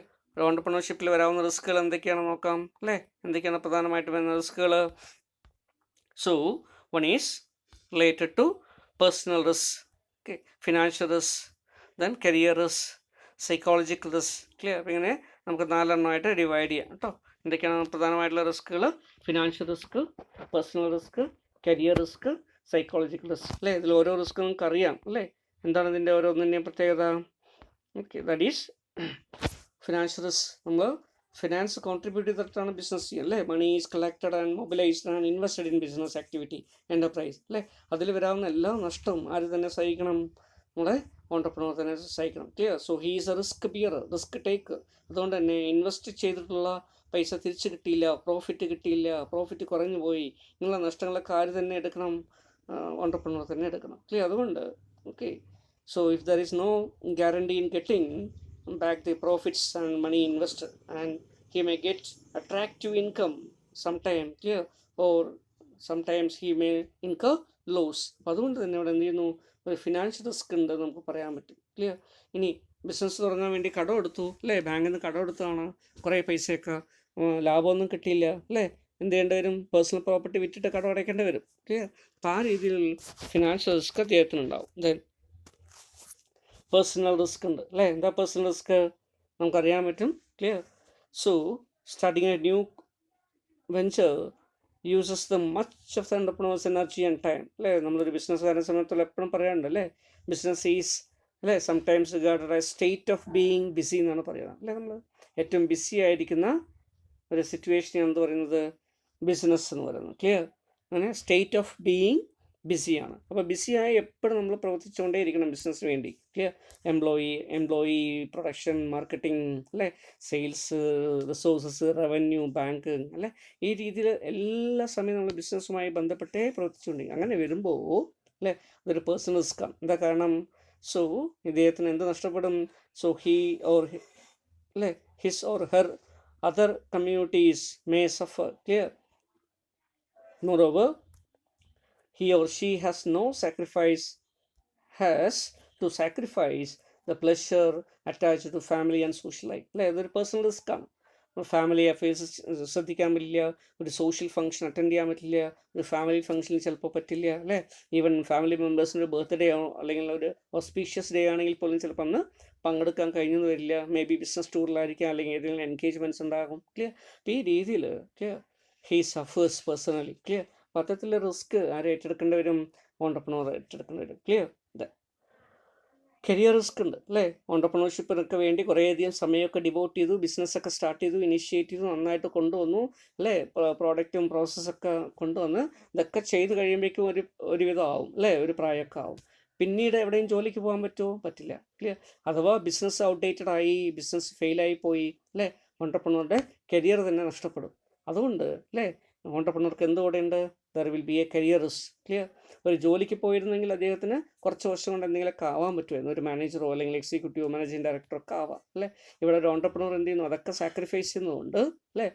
Entrepreneurship വരാവുന്ന റിസ്കുകൾ എന്തൊക്കെയാണെന്ന് നോക്കാം അല്ലേ. എന്തൊക്കെയാണ് പ്രധാനമായിട്ട് വരുന്ന റിസ്കുകൾ? So one is related to personal risk, financial risk, then career risk, psychological risk. Clear? അപ്പോൾ ഇങ്ങനെ നമുക്ക് 4 എണ്ണമായിട്ട് ഡിവൈഡ് ചെയ്യാം കേട്ടോ. എന്തൊക്കെയാണ് പ്രധാനമായിട്ടുള്ള റിസ്കുകൾ? Financial risk, personal risk, career risk, psychological risk. അല്ലേ? ഇതിൽ ഓരോ റിസ്ക് നമുക്ക് അറിയാം അല്ലേ. എന്താണ് ഇതിൻ്റെ ഓരോന്നിൻ്റെയും പ്രത്യേകത? That is financial risk. നമ്മൾ ഫിനാൻസ് കോൺട്രിബ്യൂട്ട് ചെയ്തിട്ടാണ് ബിസിനസ് ചെയ്യുക അല്ലേ. Money is collected and mobilised and invested in business activity, enterprise അല്ലേ. അതിൽ വരാവുന്ന എല്ലാ നഷ്ടവും ആര് തന്നെ സഹിക്കണം? നമ്മുടെ ഓൺടർപ്രണർ തന്നെ സഹിക്കണം. Clear? So he is a risk bearer, risk taker. അതുകൊണ്ട് തന്നെ ഇൻവെസ്റ്റ് ചെയ്തിട്ടുള്ള പൈസ തിരിച്ച് കിട്ടിയില്ല, പ്രോഫിറ്റ് കിട്ടിയില്ല, പ്രോഫിറ്റ് കുറഞ്ഞു പോയി, ഇങ്ങനെയുള്ള നഷ്ടങ്ങളൊക്കെ ആര് തന്നെ എടുക്കണം? ഓൺടർപ്രണർ തന്നെ എടുക്കണം. ക്ലിയർ? അതുകൊണ്ട് so if there is no guarantee in getting back the profits and money invested, and he may get attractive income sometime, clear, or sometimes he may incur loss. അതുകൊണ്ട് തന്നെ ഇവിടെ എന്ത് ചെയ്യുന്നു, ഒരു ഫിനാൻഷ്യൽ റിസ്ക് ഉണ്ട് നമുക്ക് പറയാൻ പറ്റും. ക്ലിയർ? ഇനി ബിസിനസ് തുടങ്ങാൻ വേണ്ടി കടം എടുത്തു അല്ലേ, ബാങ്കിൽ നിന്ന് കടം എടുത്താണ്, കുറേ പൈസയൊക്കെ ലാഭമൊന്നും കിട്ടിയില്ല അല്ലേ, എന്ത് ചെയ്യേണ്ടി വരും? പേഴ്സണൽ പ്രോപ്പർട്ടി വിറ്റിട്ട് കടം അടയ്ക്കേണ്ടി വരും. ക്ലിയർ? അപ്പോൾ ആ രീതിയിൽ ഫിനാൻഷ്യൽ റിസ്ക് അദ്ദേഹത്തിനുണ്ടാവും. ദെൻ പേഴ്സണൽ റിസ്ക് ഉണ്ട് അല്ലേ. എന്താ പേഴ്സണൽ റിസ്ക്? നമുക്കറിയാൻ പറ്റും. Clear? So starting a new venture uses the much of the entrepreneurs energy and time അല്ലേ. നമ്മളൊരു ബിസിനസ്സുകാരനെ സമയത്തുള്ള എപ്പോഴും പറയാറുണ്ട് അല്ലേ, ബിസിനസ് ഈസ് അല്ലേ sometimes regarded as state of being busy എന്നാണ് പറയുന്നത് അല്ലേ. നമ്മൾ ഏറ്റവും ബിസി ആയിരിക്കുന്ന ഒരു സിറ്റുവേഷൻ എന്ന് പറയുന്നത് ബിസിനസ് എന്ന് പറയുന്നത്. ക്ലിയർ? അങ്ങനെ സ്റ്റേറ്റ് ഓഫ് ബീയിങ് ബിസിയാണ്. അപ്പോൾ ബിസിയായി എപ്പോഴും നമ്മൾ പ്രവർത്തിച്ചുകൊണ്ടേ ഇരിക്കണം ബിസിനസ്സിന് വേണ്ടി. ക്ലിയർ? എംപ്ലോയി പ്രൊഡക്ഷൻ, മാർക്കറ്റിംഗ് അല്ലേ, സെയിൽസ്, റിസോഴ്സസ്, റവന്യൂ, ബാങ്ക് അല്ലേ, ഈ രീതിയിൽ എല്ലാ സമയവും നമ്മൾ ബിസിനസ്സുമായി ബന്ധപ്പെട്ടേ പ്രവർത്തിച്ചുകൊണ്ടിരിക്കും. അങ്ങനെ വരുമ്പോൾ അല്ലേ അതൊരു പേഴ്സണൽ റിസ്ക്കാണ്. എന്താ കാരണം? സോ ഇദ്ദേഹത്തിന് എന്ത് നഷ്ടപ്പെടും? സോ ഹി ഓർ അല്ലേ his or her other communities may suffer. Clear? Moreover, he or she has to sacrifice the pleasure attached to family and social life. അല്ലേ? അതൊരു പേഴ്സണൽ റിസ്ക് ആണ്. ഫാമിലി അഫെയർസ് ശ്രദ്ധിക്കാൻ പറ്റില്ല, ഒരു സോഷ്യൽ ഫംഗ്ഷൻ അറ്റൻഡ് ചെയ്യാൻ പറ്റില്ല, ഒരു ഫാമിലി ഫംഗ്ഷനിൽ ചിലപ്പോൾ പറ്റില്ല അല്ലേ. ഈവൻ ഫാമിലി മെമ്പേഴ്സിൻ്റെ ഒരു ബർത്ത്ഡേ ആണോ അല്ലെങ്കിൽ ഒരു ഓസ്പീഷ്യസ് ഡേ ആണെങ്കിൽ പോലും ചിലപ്പോൾ അന്ന് പങ്കെടുക്കാൻ കഴിഞ്ഞെന്ന് വരില്ല. മേ ബി ബിസിനസ് ടൂറിലായിരിക്കാം, അല്ലെങ്കിൽ ഏതെങ്കിലും എൻഗേജ്മെൻറ്റ്സ് ഉണ്ടാകും. ക്ലിയർ? അപ്പോൾ ഈ രീതിയിൽ ക്ലിയർ ഹീ സഫേഴ്സ് പേഴ്സണലി. ക്ലിയർ? പത്രത്തിലെ റിസ്ക് ആരെ ഏറ്റെടുക്കേണ്ടി വരും? ഓൺടർപ്രണർ ഏറ്റെടുക്കേണ്ടി വരും. ക്ലിയർ? കരിയർ റിസ്ക് ഉണ്ട് അല്ലേ. ഓൺടർപ്രണർഷിപ്പിനൊക്കെ വേണ്ടി കുറേയധികം സമയമൊക്കെ ഡിവോട്ട് ചെയ്തു, ബിസിനസ്സൊക്കെ സ്റ്റാർട്ട് ചെയ്തു, ഇനിഷ്യേറ്റ് ചെയ്തു, നന്നായിട്ട് കൊണ്ടുവന്നു അല്ലേ, പ്രോഡക്റ്റും പ്രോസസ്സൊക്കെ കൊണ്ടുവന്ന് ഇതൊക്കെ ചെയ്ത് കഴിയുമ്പോഴേക്കും ഒരുവിധം ആവും അല്ലേ, ഒരു പ്രായമൊക്കെ ആവും. പിന്നീട് എവിടെയും ജോലിക്ക് പോകാൻ പറ്റുമോ? പറ്റില്ല. ക്ലിയർ? അഥവാ ബിസിനസ് ഔട്ട്ഡേറ്റഡ് ആയി, ബിസിനസ് ഫെയിലായി പോയി അല്ലേ, ഓൺടർപ്രണറുടെ കരിയർ തന്നെ നഷ്ടപ്പെടും. അതുകൊണ്ട് അല്ലേ ഓൺടർപ്രണർക്ക് എന്തുകൂടെ ഉണ്ട്? There will be A career risk. Clear? ഒരു ജോലിക്ക് പോയിരുന്നെങ്കിൽ അദ്ദേഹത്തിന് കുറച്ച് വർഷം കൊണ്ട് എന്തെങ്കിലുമൊക്കെ ആവാൻ പറ്റുമായിരുന്നു, ഒരു മാനേജറോ അല്ലെങ്കിൽ എക്സിക്യൂട്ടീവോ മാനേജിങ് ഡയറക്ടറോ ഒക്കെ ആവാം, അല്ലേ? ഇവിടെ ഒരു ഓണ്ടർപ്രണർ എന്ത് ചെയ്യുന്നു, അതൊക്കെ സാക്രിഫൈസ് ചെയ്യുന്നുണ്ട്, അല്ലേ?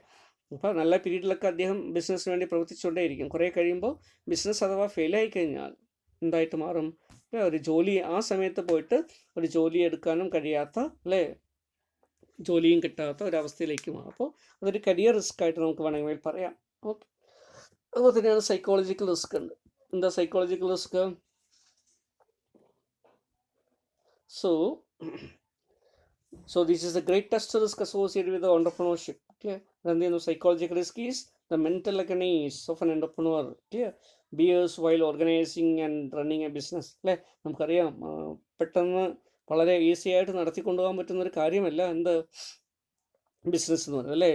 അപ്പോൾ നല്ല പീരീഡിലൊക്കെ അദ്ദേഹം ബിസിനസ്സിന് വേണ്ടി പ്രവർത്തിച്ചുകൊണ്ടേയിരിക്കും. കുറേ കഴിയുമ്പോൾ ബിസിനസ് അഥവാ ഫെയിലായി കഴിഞ്ഞാൽ എന്തായിട്ട് മാറും? ഒരു ജോലി ആ സമയത്ത് പോയിട്ട് ഒരു ജോലി എടുക്കാനും കഴിയാത്ത, അല്ലേ, ജോലിയും കിട്ടാത്ത ഒരവസ്ഥയിലേക്ക് മാറും. അപ്പോൾ അതൊരു കരിയർ റിസ്ക് ആയിട്ട് നമുക്ക് വേണമെങ്കിൽ പറയാം. ഓക്കെ, അതുപോലെ തന്നെയാണ് സൈക്കോളജിക്കൽ റിസ്ക് ഉണ്ട്. എന്താ psychological risk? So this is the greatest risk associated with the entrepreneurship. Clear? Then the psychological risk is the mental agonies of an entrepreneur. Clear? Bears while organizing and running a business. അല്ലേ? നമുക്കറിയാം, പെട്ടെന്ന് വളരെ easy ആയിട്ട് നടത്തിക്കൊണ്ടുപോകാൻ പറ്റുന്നൊരു കാര്യമല്ല എന്ത് business എന്ന് പറയുന്നത്, അല്ലേ?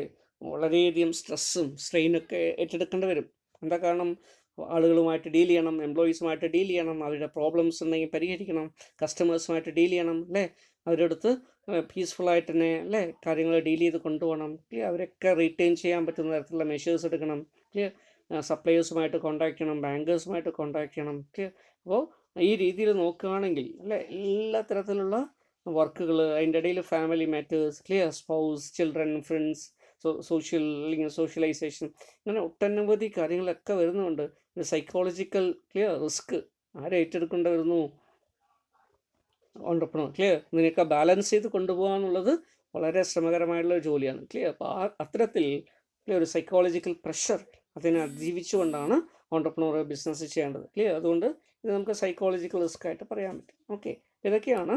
വളരെയധികം സ്ട്രെസ്സും സ്ട്രെയിനൊക്കെ ഏറ്റെടുക്കേണ്ടി വരും. എന്താ കാരണം? ആളുകളുമായിട്ട് ഡീൽ ചെയ്യണം, എംപ്ലോയീസുമായിട്ട് ഡീൽ ചെയ്യണം, അവരുടെ പ്രോബ്ലംസ് ഉണ്ടെങ്കിൽ പരിഹരിക്കണം, കസ്റ്റമേഴ്സുമായിട്ട് ഡീൽ ചെയ്യണം, അല്ലേ? അവരുടെ അടുത്ത് പീസ്ഫുള്ളായിട്ട് തന്നെ, അല്ലേ, കാര്യങ്ങൾ ഡീൽ ചെയ്ത് കൊണ്ടുപോകണം. അവരൊക്കെ റീറ്റെയിൻ ചെയ്യാൻ പറ്റുന്ന തരത്തിലുള്ള മെഷേഴ്സ് എടുക്കണം. സപ്ലയേഴ്സുമായിട്ട് കോൺടാക്ട് ചെയ്യണം, ബാങ്കേഴ്സുമായിട്ട് കോൺടാക്ട് ചെയ്യണം. അപ്പോൾ ഈ രീതിയിൽ നോക്കുകയാണെങ്കിൽ, അല്ലേ, എല്ലാ തരത്തിലുള്ള വർക്കുകൾ, അതിൻ്റെ ഇടയിൽ family matters, clear, spouse, children, friends, social അല്ലെങ്കിൽ സോഷ്യലൈസേഷൻ, അങ്ങനെ ഒട്ടനവധി കാര്യങ്ങളൊക്കെ വരുന്നുണ്ട്. സൈക്കോളജിക്കൽ ക്ലിയർ റിസ്ക് ആരെ ഏറ്റെടുക്കേണ്ടി വരുന്നു? ഓണ്ടർപ്രണർ. ക്ലിയർ? ഇതിനൊക്കെ ബാലൻസ് ചെയ്ത് കൊണ്ടുപോകുക എന്നുള്ളത് വളരെ ശ്രമകരമായിട്ടുള്ള ജോലിയാണ്. ക്ലിയർ? അപ്പോൾ അത്തരത്തിൽ ഒരു സൈക്കോളജിക്കൽ പ്രഷർ അതിനെ അതിജീവിച്ചുകൊണ്ടാണ് ഓണ്ടർപ്രണർ ബിസിനസ് ചെയ്യേണ്ടത്. ക്ലിയർ? അതുകൊണ്ട് ഇത് നമുക്ക് സൈക്കോളജിക്കൽ റിസ്ക് ആയിട്ട് പറയാൻ പറ്റും. ഓക്കെ, ഇതൊക്കെയാണ്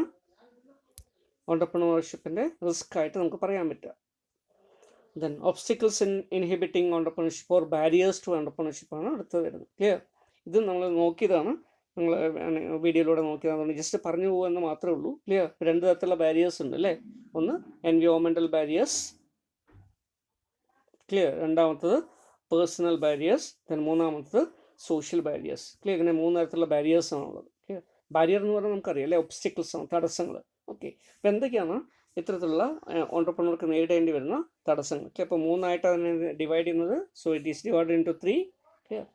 ഓണ്ടർപ്രണർഷിപ്പിൻ്റെ റിസ്ക് ആയിട്ട് നമുക്ക് പറയാൻ പറ്റുക. Then obstacles in inhibiting entrepreneurship or barriers to entrepreneurship ആണ് അടുത്ത് വരുന്നത്. ക്ലിയർ? ഇത് നമ്മൾ നോക്കിയതാണ്, നിങ്ങൾ വീഡിയോയിലൂടെ നോക്കിയതാണ്, ജസ്റ്റ് പറഞ്ഞു പോകുമെന്ന് മാത്രമേ ഉള്ളൂ. ക്ലിയർ? രണ്ട് തരത്തിലുള്ള ബാരിയേഴ്സ് ഉണ്ട്, അല്ലേ? ഒന്ന് എൻവയോൺമെൻറ്റൽ ബാരിയേഴ്സ്, ക്ലിയർ? രണ്ടാമത്തത് പേഴ്സണൽ ബാരിയേഴ്സ്, ദെൻ മൂന്നാമത്തത് സോഷ്യൽ ബാരിയേഴ്സ്. ക്ലിയർ? ഇങ്ങനെ മൂന്ന് തരത്തിലുള്ള ബാരിയേഴ്സ് ആണുള്ളത്. ക്ലിയർ? ബാരിയർ എന്ന് പറഞ്ഞാൽ നമുക്കറിയാം, അല്ലേ, ഒബ്സ്റ്റിക്കിൾസ് ആണ്, തടസ്സങ്ങൾ. ഓക്കെ, അപ്പോൾ എന്തൊക്കെയാണ് ഇത്തരത്തിലുള്ള ഓണ്ടർപ്രണർക്ക് നേരിടേണ്ടി വരുന്ന തടസ്സങ്ങൾ? അപ്പോൾ മൂന്നായിട്ട് അതിനെ ഡിവൈഡ് ചെയ്യുന്നത്. So it is divide into 3. Clear?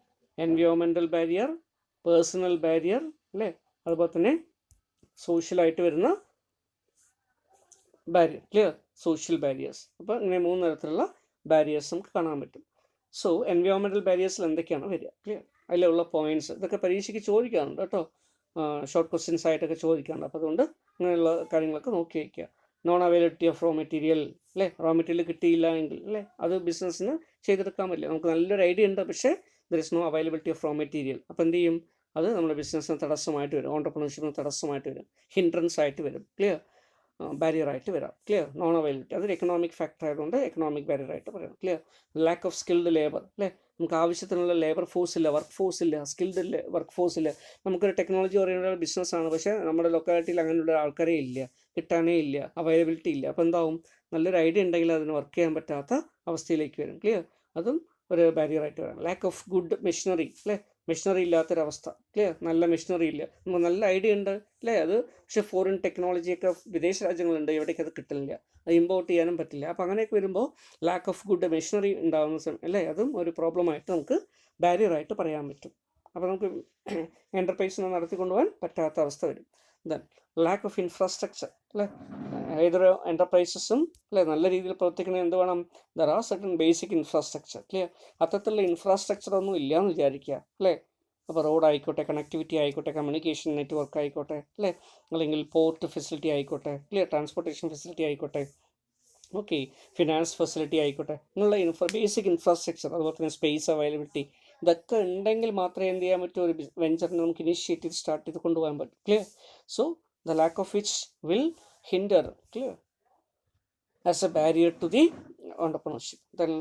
Environmental barrier, personal barrier, അല്ലേ, അതുപോലെ തന്നെ സോഷ്യലായിട്ട് വരുന്ന ബാരിയർ. ക്ലിയർ? Social barriers. അപ്പോൾ ഇങ്ങനെ മൂന്ന് തരത്തിലുള്ള ബാരിയേഴ്സ് നമുക്ക് കാണാൻ പറ്റും. സോ എൻവയോൺമെൻറ്റൽ ബാരിയേഴ്സിൽ എന്തൊക്കെയാണ് വരിക? ക്ലിയർ? അതിലുള്ള പോയിന്റ്സ് ഇതൊക്കെ പരീക്ഷയ്ക്ക് ചോദിക്കാറുണ്ട് കേട്ടോ, ഷോർട്ട് ക്വസ്റ്റ്യൻസ് ആയിട്ടൊക്കെ ചോദിക്കാറുണ്ട്. അപ്പോൾ അതുകൊണ്ട് അങ്ങനെയുള്ള കാര്യങ്ങളൊക്കെ നോക്കി വയ്ക്കുക. Non availability of raw material, അല്ലേ, റോ മെറ്റീരിയൽ കിട്ടിയില്ല എങ്കിൽ, അല്ലേ, അത് ബിസിനസ്സിന് ചെയ്തെടുക്കാൻ പറ്റില്ല. നമുക്ക് നല്ലൊരു ഐഡിയ ഉണ്ട്, പക്ഷേ there is no availability of raw material. അപ്പോൾ എന്ത് ചെയ്യും? അത് നമ്മുടെ ബിസിനസ്സിന് തടസ്സമായിട്ട് വരും, ഓണ്ടർപ്രണർഷിപ്പിന് തടസ്സമായിട്ട് വരും, ഹിൻഡ്രൻസ് ആയിട്ട് വരും. ക്ലിയർ? ബാരിയർ ആയിട്ട് വരാം. ക്ലിയർ? നോൺ അവൈലബിലിറ്റി അതൊരു എക്കണോമിക് ഫാക്ടർ ആയതുകൊണ്ട് എക്കണോമിക് ബാരിയർ ആയിട്ട് പറയാം. Clear? Lack of skilled labour, അല്ലേ, നമുക്ക് ആവശ്യത്തിനുള്ള ലേബർ ഫോഴ്സ് ഇല്ല, വർക്ക് ഫോഴ്സ് ഇല്ല, സ്കിൽഡ് വർക്ക് ഫോഴ്സ് ഇല്ല. നമുക്കൊരു ടെക്നോളജി ഓറിയൻറ്റഡ് ബിസിനസ്സാണ്, പക്ഷേ നമ്മുടെ ലൊക്കാലിറ്റിയിൽ അങ്ങനെയുള്ള ആൾക്കാരേ ഇല്ല, കിട്ടാനേ ഇല്ല, അവൈലബിലിറ്റി ഇല്ല. അപ്പോൾ എന്താവും? നല്ലൊരു ഐഡിയ ഉണ്ടെങ്കിൽ അതിന് വർക്ക് ചെയ്യാൻ പറ്റാത്ത അവസ്ഥയിലേക്ക് വരും. ക്ലിയർ? അതും ഒരു ബാരിയർ ആയിട്ട് വരാം. ലാക്ക് ഓഫ് ഗുഡ് മെഷീനറി, അല്ലേ, മെഷീനറി ഇല്ലാത്തൊരവസ്ഥ. ക്ലിയർ? നല്ല മെഷീനറി ഇല്ല, നമുക്ക് നല്ല ഐഡിയ ഉണ്ട്, അല്ലേ, അത് പക്ഷേ ഫോറിൻ ടെക്നോളജിയൊക്കെ വിദേശ രാജ്യങ്ങളുണ്ട്, എവിടേക്ക് അത് കിട്ടില്ല, അത് ഇമ്പോർട്ട് ചെയ്യാനും പറ്റില്ല. അപ്പോൾ അങ്ങനെയൊക്കെ വരുമ്പോൾ ലാക്ക് ഓഫ് ഗുഡ് മെഷീനറി ഉണ്ടാകുന്ന സമയം, അല്ലേ, അതും ഒരു പ്രോബ്ലമായിട്ട് നമുക്ക് ബാരിയറായിട്ട് പറയാൻ പറ്റും. അപ്പോൾ നമുക്ക് എൻ്റർപ്രൈസിനെ നടത്തിക്കൊണ്ടുപോകാൻ പറ്റാത്ത അവസ്ഥ വരും. ദെൻ ലാക്ക് ഓഫ് ഇൻഫ്രാസ്ട്രക്ചർ, അല്ലേ, ഏതൊരു എൻ്റർപ്രൈസസും, അല്ലേ, നല്ല രീതിയിൽ പ്രവർത്തിക്കണമെങ്കിൽ എന്ത് വേണം? There are certain basic infrastructure. Clear? അത്തരത്തിലുള്ള ഇൻഫ്രാസ്ട്രക്ചർ ഒന്നും ഇല്ല എന്ന് വിചാരിക്കുക, അല്ലേ. അപ്പോൾ റോഡ് ആയിക്കോട്ടെ, കണക്ടിവിറ്റി ആയിക്കോട്ടെ, കമ്മ്യൂണിക്കേഷൻ നെറ്റ്വർക്ക് ആയിക്കോട്ടെ, അല്ലേ, അല്ലെങ്കിൽ പോർട്ട് ഫെസിലിറ്റി ആയിക്കോട്ടെ, ക്ലിയർ, ട്രാൻസ്പോർട്ടേഷൻ ഫെസിലിറ്റി ആയിക്കോട്ടെ, ഓക്കെ, ഫിനാൻസ് ഫെസിലിറ്റി ആയിക്കോട്ടെ, ഇങ്ങനെയുള്ള ബേസിക് ഇൻഫ്രാസ്ട്രക്ചർ, അതുപോലെ തന്നെ സ്പേസ് അവൈലബിലിറ്റി, ഇതൊക്കെ ഉണ്ടെങ്കിൽ മാത്രമേ എന്ത് ചെയ്യാൻ പറ്റൂ? ഒരു വെഞ്ചറിന് നമുക്ക് ഇനിഷ്യേറ്റ് ചെയ്ത് സ്റ്റാർട്ട് ചെയ്ത് കൊണ്ടുപോകാൻ പറ്റും. Clear? So the lack of which will hinder, clear, as a barrier to the entrepreneurship. Then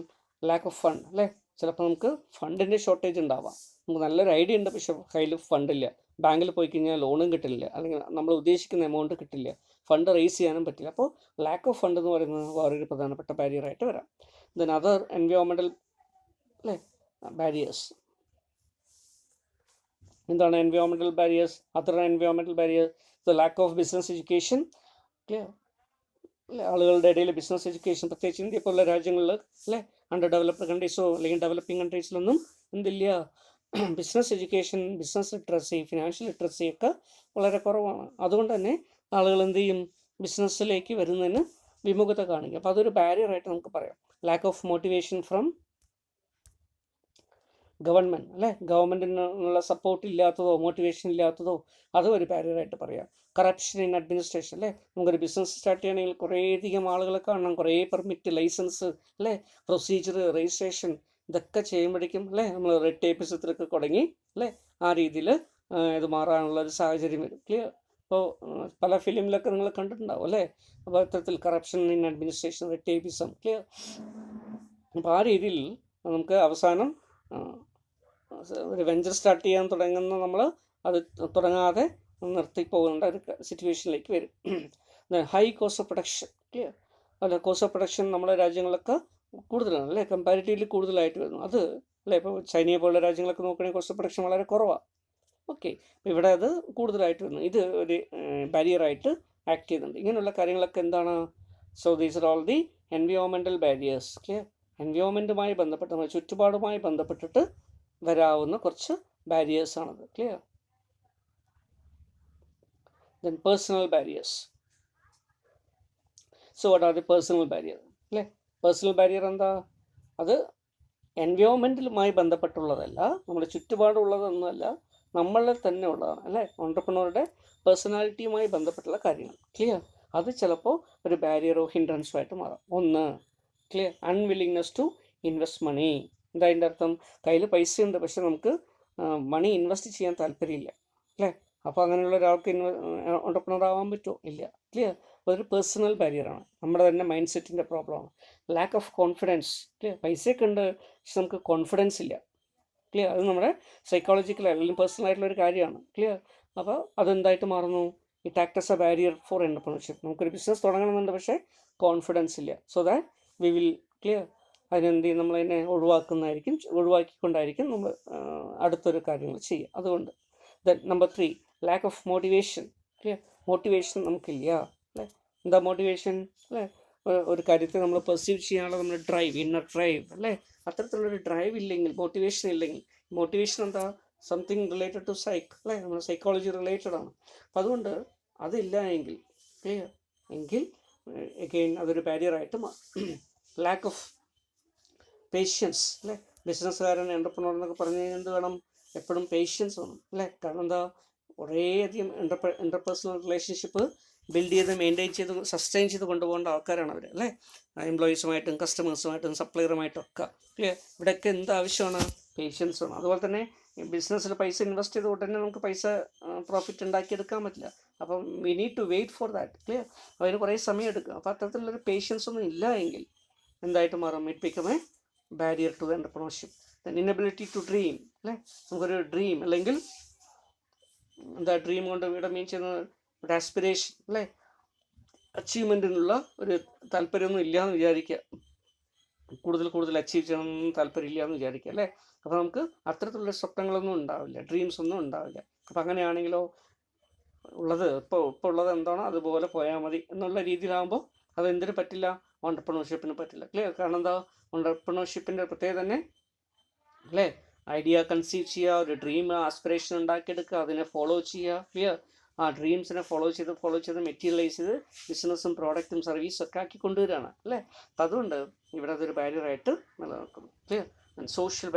lack of fund, അല്ലേ, ചിലപ്പോൾ നമുക്ക് ഫണ്ടിൻ്റെ ഷോർട്ടേജ് ഉണ്ടാവാം. നമുക്ക് നല്ലൊരു ഐഡിയ ഉണ്ട്, പക്ഷേ കയ്യിൽ ഫണ്ടില്ല, ബാങ്കിൽ പോയി കഴിഞ്ഞാൽ ലോണും കിട്ടില്ല, അല്ലെങ്കിൽ നമ്മൾ ഉദ്ദേശിക്കുന്ന എമൗണ്ട് കിട്ടില്ല, ഫണ്ട് റേസ് ചെയ്യാനും പറ്റില്ല. അപ്പോൾ ലാക്ക് ഓഫ് ഫണ്ട് എന്ന് പറയുന്നത് വേറൊരു പ്രധാനപ്പെട്ട ബാരിയറായിട്ട് വരാം. ദെൻ അതർ എൻവയോൺമെൻറ്റൽ, അല്ലേ, ബാരിയേഴ്സ്. എന്താണ് environmental barriers? Other environmental barrier, the lack of business education. Clear? അല്ലെ, ആളുകളുടെ ഇടയിൽ ബിസിനസ് എഡ്യൂക്കേഷൻ, പ്രത്യേകിച്ച് ഇന്ത്യ പോലുള്ള രാജ്യങ്ങളിൽ, അല്ലേ, അണ്ടർ ഡെവലപ്ഡ് കൺട്രീസോ അല്ലെങ്കിൽ ഡെവലപ്പിംഗ് കൺട്രീസിലൊന്നും എന്തില്ല, business education, business literacy, financial literacy ഒക്കെ വളരെ കുറവാണ്. അതുകൊണ്ട് തന്നെ ആളുകൾ എന്ത് ചെയ്യും, ബിസിനസ്സിലേക്ക് വരുന്നതിന് വിമുഖത കാണിക്കും. അപ്പോൾ അതൊരു ബാരിയറായിട്ട് നമുക്ക് പറയാം. Lakh of motivation from government, അല്ലേ, ഗവൺമെൻറ്റിനുള്ള സപ്പോർട്ട് ഇല്ലാത്തതോ മോട്ടിവേഷൻ ഇല്ലാത്തതോ അതും ഒരു ബാരിയറായിട്ട് പറയാം. കറപ്ഷൻ ഇൻ അഡ്മിനിസ്ട്രേഷൻ, അല്ലേ, നമുക്കൊരു ബിസിനസ് സ്റ്റാർട്ട് ചെയ്യണമെങ്കിൽ കുറേയധികം ആളുകളെ കാണണം, കുറേ പെർമിറ്റ്, ലൈസൻസ്, അല്ലേ, പ്രൊസീജിയർ, രജിസ്ട്രേഷൻ, ഇതൊക്കെ ചെയ്യുമ്പോഴേക്കും, അല്ലേ, നമ്മൾ റെഡ് ടേപ്പിസത്തിലൊക്കെ തുടങ്ങി, അല്ലേ, ആ രീതിയിൽ ഇത് മാറാനുള്ള ഒരു സാഹചര്യം വരും. ക്ലിയർ? ഇപ്പോൾ പല ഫിലിമിലൊക്കെ നിങ്ങൾ കണ്ടിട്ടുണ്ടാവും, അല്ലേ, അപ്പോൾ അത്തരത്തിൽ corruption in administration, red tapism. Clear? അപ്പോൾ ആ രീതിയിൽ നമുക്ക് അവസാനം ഒരു വെഞ്ചർ സ്റ്റാർട്ട് ചെയ്യാൻ തുടങ്ങുന്ന നമ്മൾ അത് തുടങ്ങാതെ നിർത്തിപ്പോകേണ്ട ഒരു സിറ്റുവേഷനിലേക്ക് വരും. High cost of production. Clear? അല്ല, കോസ്റ്റ് ഓഫ് പ്രൊഡക്ഷൻ നമ്മുടെ രാജ്യങ്ങളൊക്കെ കൂടുതലാണ്, അല്ലേ, കമ്പാരിറ്റീവ്ലി കൂടുതലായിട്ട് വരുന്നു. അത്, അല്ലേ, ഇപ്പോൾ ചൈനയെ പോലുള്ള രാജ്യങ്ങളൊക്കെ നോക്കുകയാണെങ്കിൽ കോസ്റ്റ് ഓഫ് പ്രൊഡക്ഷൻ വളരെ കുറവാണ്. ഓക്കെ, അപ്പോൾ ഇവിടെ അത് കൂടുതലായിട്ട് വരുന്നു. ഇത് ഒരു ബാരിയറായിട്ട് ആക്ട് ചെയ്യുന്നുണ്ട്. ഇങ്ങനെയുള്ള കാര്യങ്ങളൊക്കെ എന്താണ്? So these are all the environmental barriers. Clear? എൻവയോൺമെൻറ്റുമായി ബന്ധപ്പെട്ട്, നമ്മുടെ ചുറ്റുപാടുമായി ബന്ധപ്പെട്ടിട്ട് വരാവുന്ന കുറച്ച് ബാരിയേഴ്സാണത്. Clear? Then personal barriers. So what are the personal barrier? അല്ലേ, പേഴ്സണൽ ബാരിയർ എന്താ? അത് എൻവയോൺമെൻറ്റിലുമായി ബന്ധപ്പെട്ടുള്ളതല്ല, നമ്മുടെ ചുറ്റുപാടുള്ളതൊന്നുമല്ല, നമ്മളിൽ തന്നെ ഉള്ളതാണ്, അല്ലേ, ഓൺട്രപ്രണറുടെ പേഴ്സണാലിറ്റിയുമായി ബന്ധപ്പെട്ടുള്ള കാര്യങ്ങൾ. ക്ലിയർ? അത് ചിലപ്പോൾ ഒരു ബാരിയറോ ഹിൻഡ്രൻസോ ആയിട്ട് മാറാം. ഒന്ന്, ക്ലിയർ, അൺവില്ലിങ്നെസ് ടു ഇൻവെസ്റ്റ് മണി. എന്താ അതിൻ്റെ അർത്ഥം? കയ്യിൽ പൈസയുണ്ട്, പക്ഷെ നമുക്ക് മണി ഇൻവെസ്റ്റ് ചെയ്യാൻ താല്പര്യമില്ല, അല്ലേ, അപ്പോൾ അങ്ങനെയുള്ള ഒരാൾക്ക് ഓൺട്രപ്രണർ ആവാൻ പറ്റുമോ? ഇല്ല. ക്ലിയർ? അതൊരു പേഴ്സണൽ ബാരിയറാണ്, നമ്മുടെ തന്നെ മൈൻഡ് സെറ്റിൻ്റെ പ്രോബ്ലമാണ്. Lack of confidence. ക്ലിയർ? പൈസയൊക്കെ ഉണ്ട്, പക്ഷെ നമുക്ക് കോൺഫിഡൻസ് ഇല്ല. ക്ലിയർ? അത് നമ്മുടെ സൈക്കോളജിക്കൽ അല്ലെങ്കിൽ പേഴ്സണൽ ആയിട്ടുള്ളൊരു കാര്യമാണ്. ക്ലിയർ? അപ്പോൾ അതെന്തായിട്ട് മാറുന്നു? It act as a barrier for entrepreneurship. നമുക്കൊരു ബിസിനസ് തുടങ്ങണമെന്നുണ്ട്, പക്ഷേ കോൺഫിഡൻസ് ഇല്ല. So that we will, clear, അതിനെന്ത് ചെയ്യും, നമ്മളതിനെ ഒഴിവാക്കിക്കൊണ്ടായിരിക്കും നമ്മൾ അടുത്തൊരു കാര്യങ്ങൾ ചെയ്യുക. അതുകൊണ്ട് then number 3, lack of motivation. Clear? Motivation നമുക്കില്ല, അല്ലേ. എന്താ മോട്ടിവേഷൻ? അല്ലേ, ഒരു കാര്യത്തെ നമ്മൾ പെർസീവ് ചെയ്യാനുള്ള നമ്മുടെ ഡ്രൈവ്, ഇന്നർ ഡ്രൈവ്, അല്ലേ, അത്തരത്തിലുള്ളൊരു ഡ്രൈവ് ഇല്ലെങ്കിൽ, മോട്ടിവേഷൻ ഇല്ലെങ്കിൽ, മോട്ടിവേഷൻ എന്താ? സംതിങ് റിലേറ്റഡ് ടു അല്ലേ, നമ്മുടെ സൈക്കോളജി റിലേറ്റഡ് ആണ്. അപ്പം അതുകൊണ്ട് അതില്ല എങ്കിൽ, ക്ലിയർ, എങ്കിൽ എഗെയിൻ അതൊരു ബാരിയറായിട്ട് മാറും. ലാക്ക് ഓഫ് പേഷ്യൻസ്, അല്ലേ, ബിസിനസ്സുകാരൻ, എൻ്റർപ്രണർ എന്നൊക്കെ പറഞ്ഞു കഴിഞ്ഞാൽ എന്ത് വേണം? എപ്പോഴും പേഷ്യൻസ് വേണം, അല്ലേ. കാരണം എന്താ? കുറേയധികം ഇൻ്റർപേഴ്സണൽ റിലേഷൻഷിപ്പ് ബിൽഡ് ചെയ്ത് മെയിൻറ്റെയിൻ ചെയ്ത് സസ്റ്റെയിൻ ചെയ്ത് കൊണ്ടുപോകേണ്ട ആൾക്കാരാണ് അവർ, അല്ലേ. എംപ്ലോയീസുമായിട്ടും കസ്റ്റമേഴ്സുമായിട്ടും സപ്ലയറുമായിട്ടും ഒക്കെ. ക്ലിയർ? ഇവിടെയൊക്കെ എന്ത് ആവശ്യമാണ്? പേഷ്യൻസ് വേണം. അതുപോലെ തന്നെ ബിസിനസ്സിൽ പൈസ ഇൻവെസ്റ്റ് ചെയ്ത് ഉടനെ നമുക്ക് പൈസ പ്രോഫിറ്റ് ഉണ്ടാക്കിയെടുക്കാൻ പറ്റില്ല. അപ്പം we need to wait for that. Clear? അതിന് കുറേ സമയം എടുക്കും. അപ്പോൾ അത്തരത്തിലുള്ളൊരു പേഷ്യൻസ് ഒന്നും ഇല്ല എങ്കിൽ എന്തായിട്ട് മാറും? It become a barrier to the entrepreneurship. Then inability to dream, അല്ലേ, നമുക്കൊരു ഡ്രീം അല്ലെങ്കിൽ എന്താ ഡ്രീം കൊണ്ട് ഇവിടെ മീൻ ചെയ്യുന്നത്? ഒരു ആസ്പിറേഷൻ, അല്ലേ, അച്ചീവ്മെൻറ്റിനുള്ള ഒരു താല്പര്യമൊന്നും ഇല്ലയെന്ന് വിചാരിക്കുക, കൂടുതൽ അച്ചീവ് ചെയ്യണമെന്ന് താല്പര്യമില്ല എന്ന് വിചാരിക്കുക, അല്ലേ. അപ്പോൾ നമുക്ക് അത്തരത്തിലുള്ള സ്വപ്നങ്ങളൊന്നും ഉണ്ടാവില്ല, ഡ്രീംസ് ഒന്നും ഉണ്ടാവില്ല. അപ്പോൾ അങ്ങനെയാണെങ്കിലോ ഇപ്പോൾ ഉള്ളത് എന്താണോ അതുപോലെ പോയാൽ മതി എന്നുള്ള രീതിയിലാകുമ്പോൾ അതെന്തിനു പറ്റില്ല? ഓൺട്രപ്രണർഷിപ്പിന് പറ്റില്ല. ക്ലിയർ? കാരണം എന്താ? ഓൺട്രപ്രണർഷിപ്പിൻ്റെ പ്രത്യേകത തന്നെ, അല്ലേ, ഐഡിയ കൺസീവ് ചെയ്യുക, ഒരു ഡ്രീം ആസ്പിറേഷൻ ഉണ്ടാക്കിയെടുക്കുക, അതിനെ ഫോളോ ചെയ്യുക. ക്ലിയർ? ആ ഡ്രീംസിനെ ഫോളോ ചെയ്ത് മെറ്റീരിയലൈസ് ചെയ്ത് ബിസിനസ്സും പ്രോഡക്റ്റും സർവീസും ഒക്കെ ആക്കി കൊണ്ടുവരികയാണ്, അല്ലേ. അപ്പം അതുകൊണ്ട് ഇവിടെ അതൊരു ബാരിയറായിട്ട് നിലനിൽക്കുന്നു. ക്ലിയർ? സോഷ്യൽ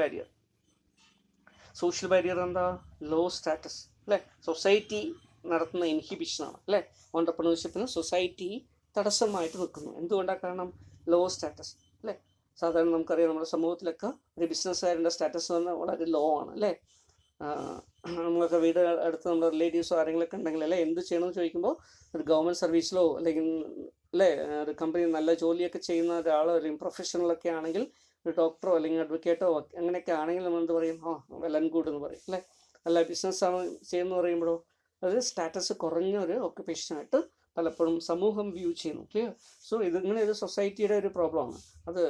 ബാരിയർ എന്താ? ലോ സ്റ്റാറ്റസ്, അല്ലേ, സൊസൈറ്റി നടത്തുന്ന ഇൻഹിബിഷനാണ്, അല്ലേ. ഓൺട്രപ്രണർഷിപ്പിന് സൊസൈറ്റി തടസ്സമായിട്ട് നിൽക്കുന്നു. എന്തുകൊണ്ടാണ്? കാരണം ലോ സ്റ്റാറ്റസ്, അല്ലേ. സാധാരണ നമുക്കറിയാം നമ്മുടെ സമൂഹത്തിലൊക്കെ ഒരു ബിസിനസ്സുകാരൻ്റെ സ്റ്റാറ്റസ് എന്ന് പറഞ്ഞാൽ വളരെ ലോ ആണ്, അല്ലേ. നമ്മളൊക്കെ വീട് അടുത്ത് നമ്മുടെ റിലേറ്റീവ്സോ ആരെങ്കിലുമൊക്കെ ഉണ്ടെങ്കിൽ, അല്ലേ, എന്ത് ചെയ്യണമെന്ന് ചോദിക്കുമ്പോൾ ഒരു ഗവൺമെൻറ് സർവീസിലോ അല്ലെങ്കിൽ, അല്ലേ, ഒരു കമ്പനി നല്ല ജോലിയൊക്കെ ചെയ്യുന്ന ഒരാളോ അല്ലെങ്കിൽ പ്രൊഫഷണലൊക്കെ ആണെങ്കിൽ, ഒരു ഡോക്ടറോ അല്ലെങ്കിൽ അഡ്വക്കേറ്റോ അങ്ങനെയൊക്കെ ആണെങ്കിൽ നമ്മൾ എന്ത് പറയും? വെൽ ആൻഡ് ഗുഡ് എന്ന് പറയും, അല്ലേ. അല്ല ബിസിനസ്സാണ് ചെയ്യുന്നത് പറയുമ്പോഴോ അത് സ്റ്റാറ്റസ് കുറഞ്ഞ ഒരു ഓക്യുപ്പേഷനായിട്ട് പലപ്പോഴും സമൂഹം വ്യൂ ചെയ്യുന്നു. ക്ലിയർ? സോ ഇതിങ്ങനെ ഒരു സൊസൈറ്റിയുടെ ഒരു പ്രോബ്ലമാണ്, അത്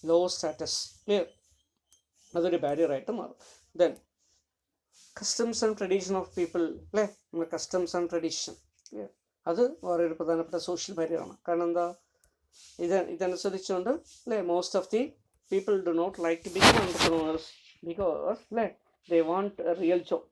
ലോ സ്റ്റാറ്റസ്. ക്ലിയർ? അതൊരു ബാരിയറായിട്ട് മാറും. Then customs and tradition of people, അല്ലേ, നമ്മുടെ കസ്റ്റംസ് ആൻഡ് ട്രഡീഷൻ, അത് വളരെ പ്രധാനപ്പെട്ട സോഷ്യൽ ബാരിയറാണ്. കാരണം എന്താ? ഇതനുസരിച്ചുകൊണ്ട്, അല്ലേ, most of the people do not like to become entrepreneurs because, അല്ലേ, they want a real job,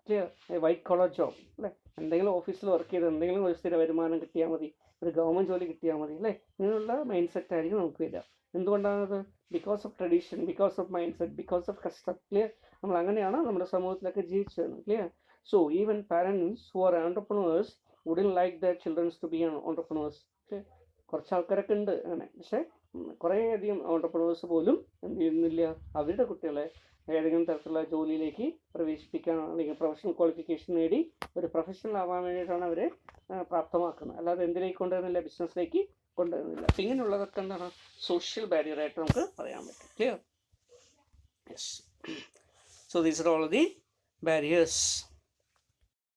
clear, a white collar job അല്ലേ. എന്തെങ്കിലും ഓഫീസിൽ വർക്ക് ചെയ്ത് എന്തെങ്കിലും ഒരു സ്ഥിര വരുമാനം കിട്ടിയാൽ മതി, ഒരു ഗവൺമെൻറ് ജോലി കിട്ടിയാൽ മതി അല്ലേ. ഇങ്ങനെയുള്ള മൈൻഡ് സെറ്റ് ആയിരിക്കും നമുക്ക് വരിക. എന്തുകൊണ്ടാണത്? Because of tradition, because of mind set, because of custom, clear. നമ്മൾ അങ്ങനെയാണ് നമ്മുടെ സമൂഹത്തിലൊക്കെ ജീവിച്ചത്, clear. So even parents who are entrepreneurs wouldn't like their childrens to be entrepreneurs. കുറച്ച് ആൾക്കാരൊക്കെ ഉണ്ട് അങ്ങനെ, പക്ഷേ കുറേയധികം ഓൺടർപ്രണേഴ്സ് പോലും എന്ത് ചെയ്യുന്നില്ല, അവരുടെ കുട്ടികളെ ഏതെങ്കിലും തരത്തിലുള്ള ജോലിയിലേക്ക് പ്രവേശിപ്പിക്കാൻ, അല്ലെങ്കിൽ പ്രൊഫഷണൽ ക്വാളിഫിക്കേഷൻ നേടി ഒരു പ്രൊഫഷണൽ ആവാൻ വേണ്ടിയിട്ടാണ് അവരെ പ്രാപ്തമാക്കുന്നത്. അല്ലാതെ എന്തിലേക്ക് കൊണ്ടുവരുന്നില്ല, ബിസിനസ്സിലേക്ക് കൊണ്ടുവരുന്നില്ല. അപ്പം ഇങ്ങനെയുള്ളതൊക്കെ എന്താണ്, സോഷ്യൽ ബാരിയറായിട്ട് നമുക്ക് പറയാൻ പറ്റും, clear. Yes. So these are all the barriers.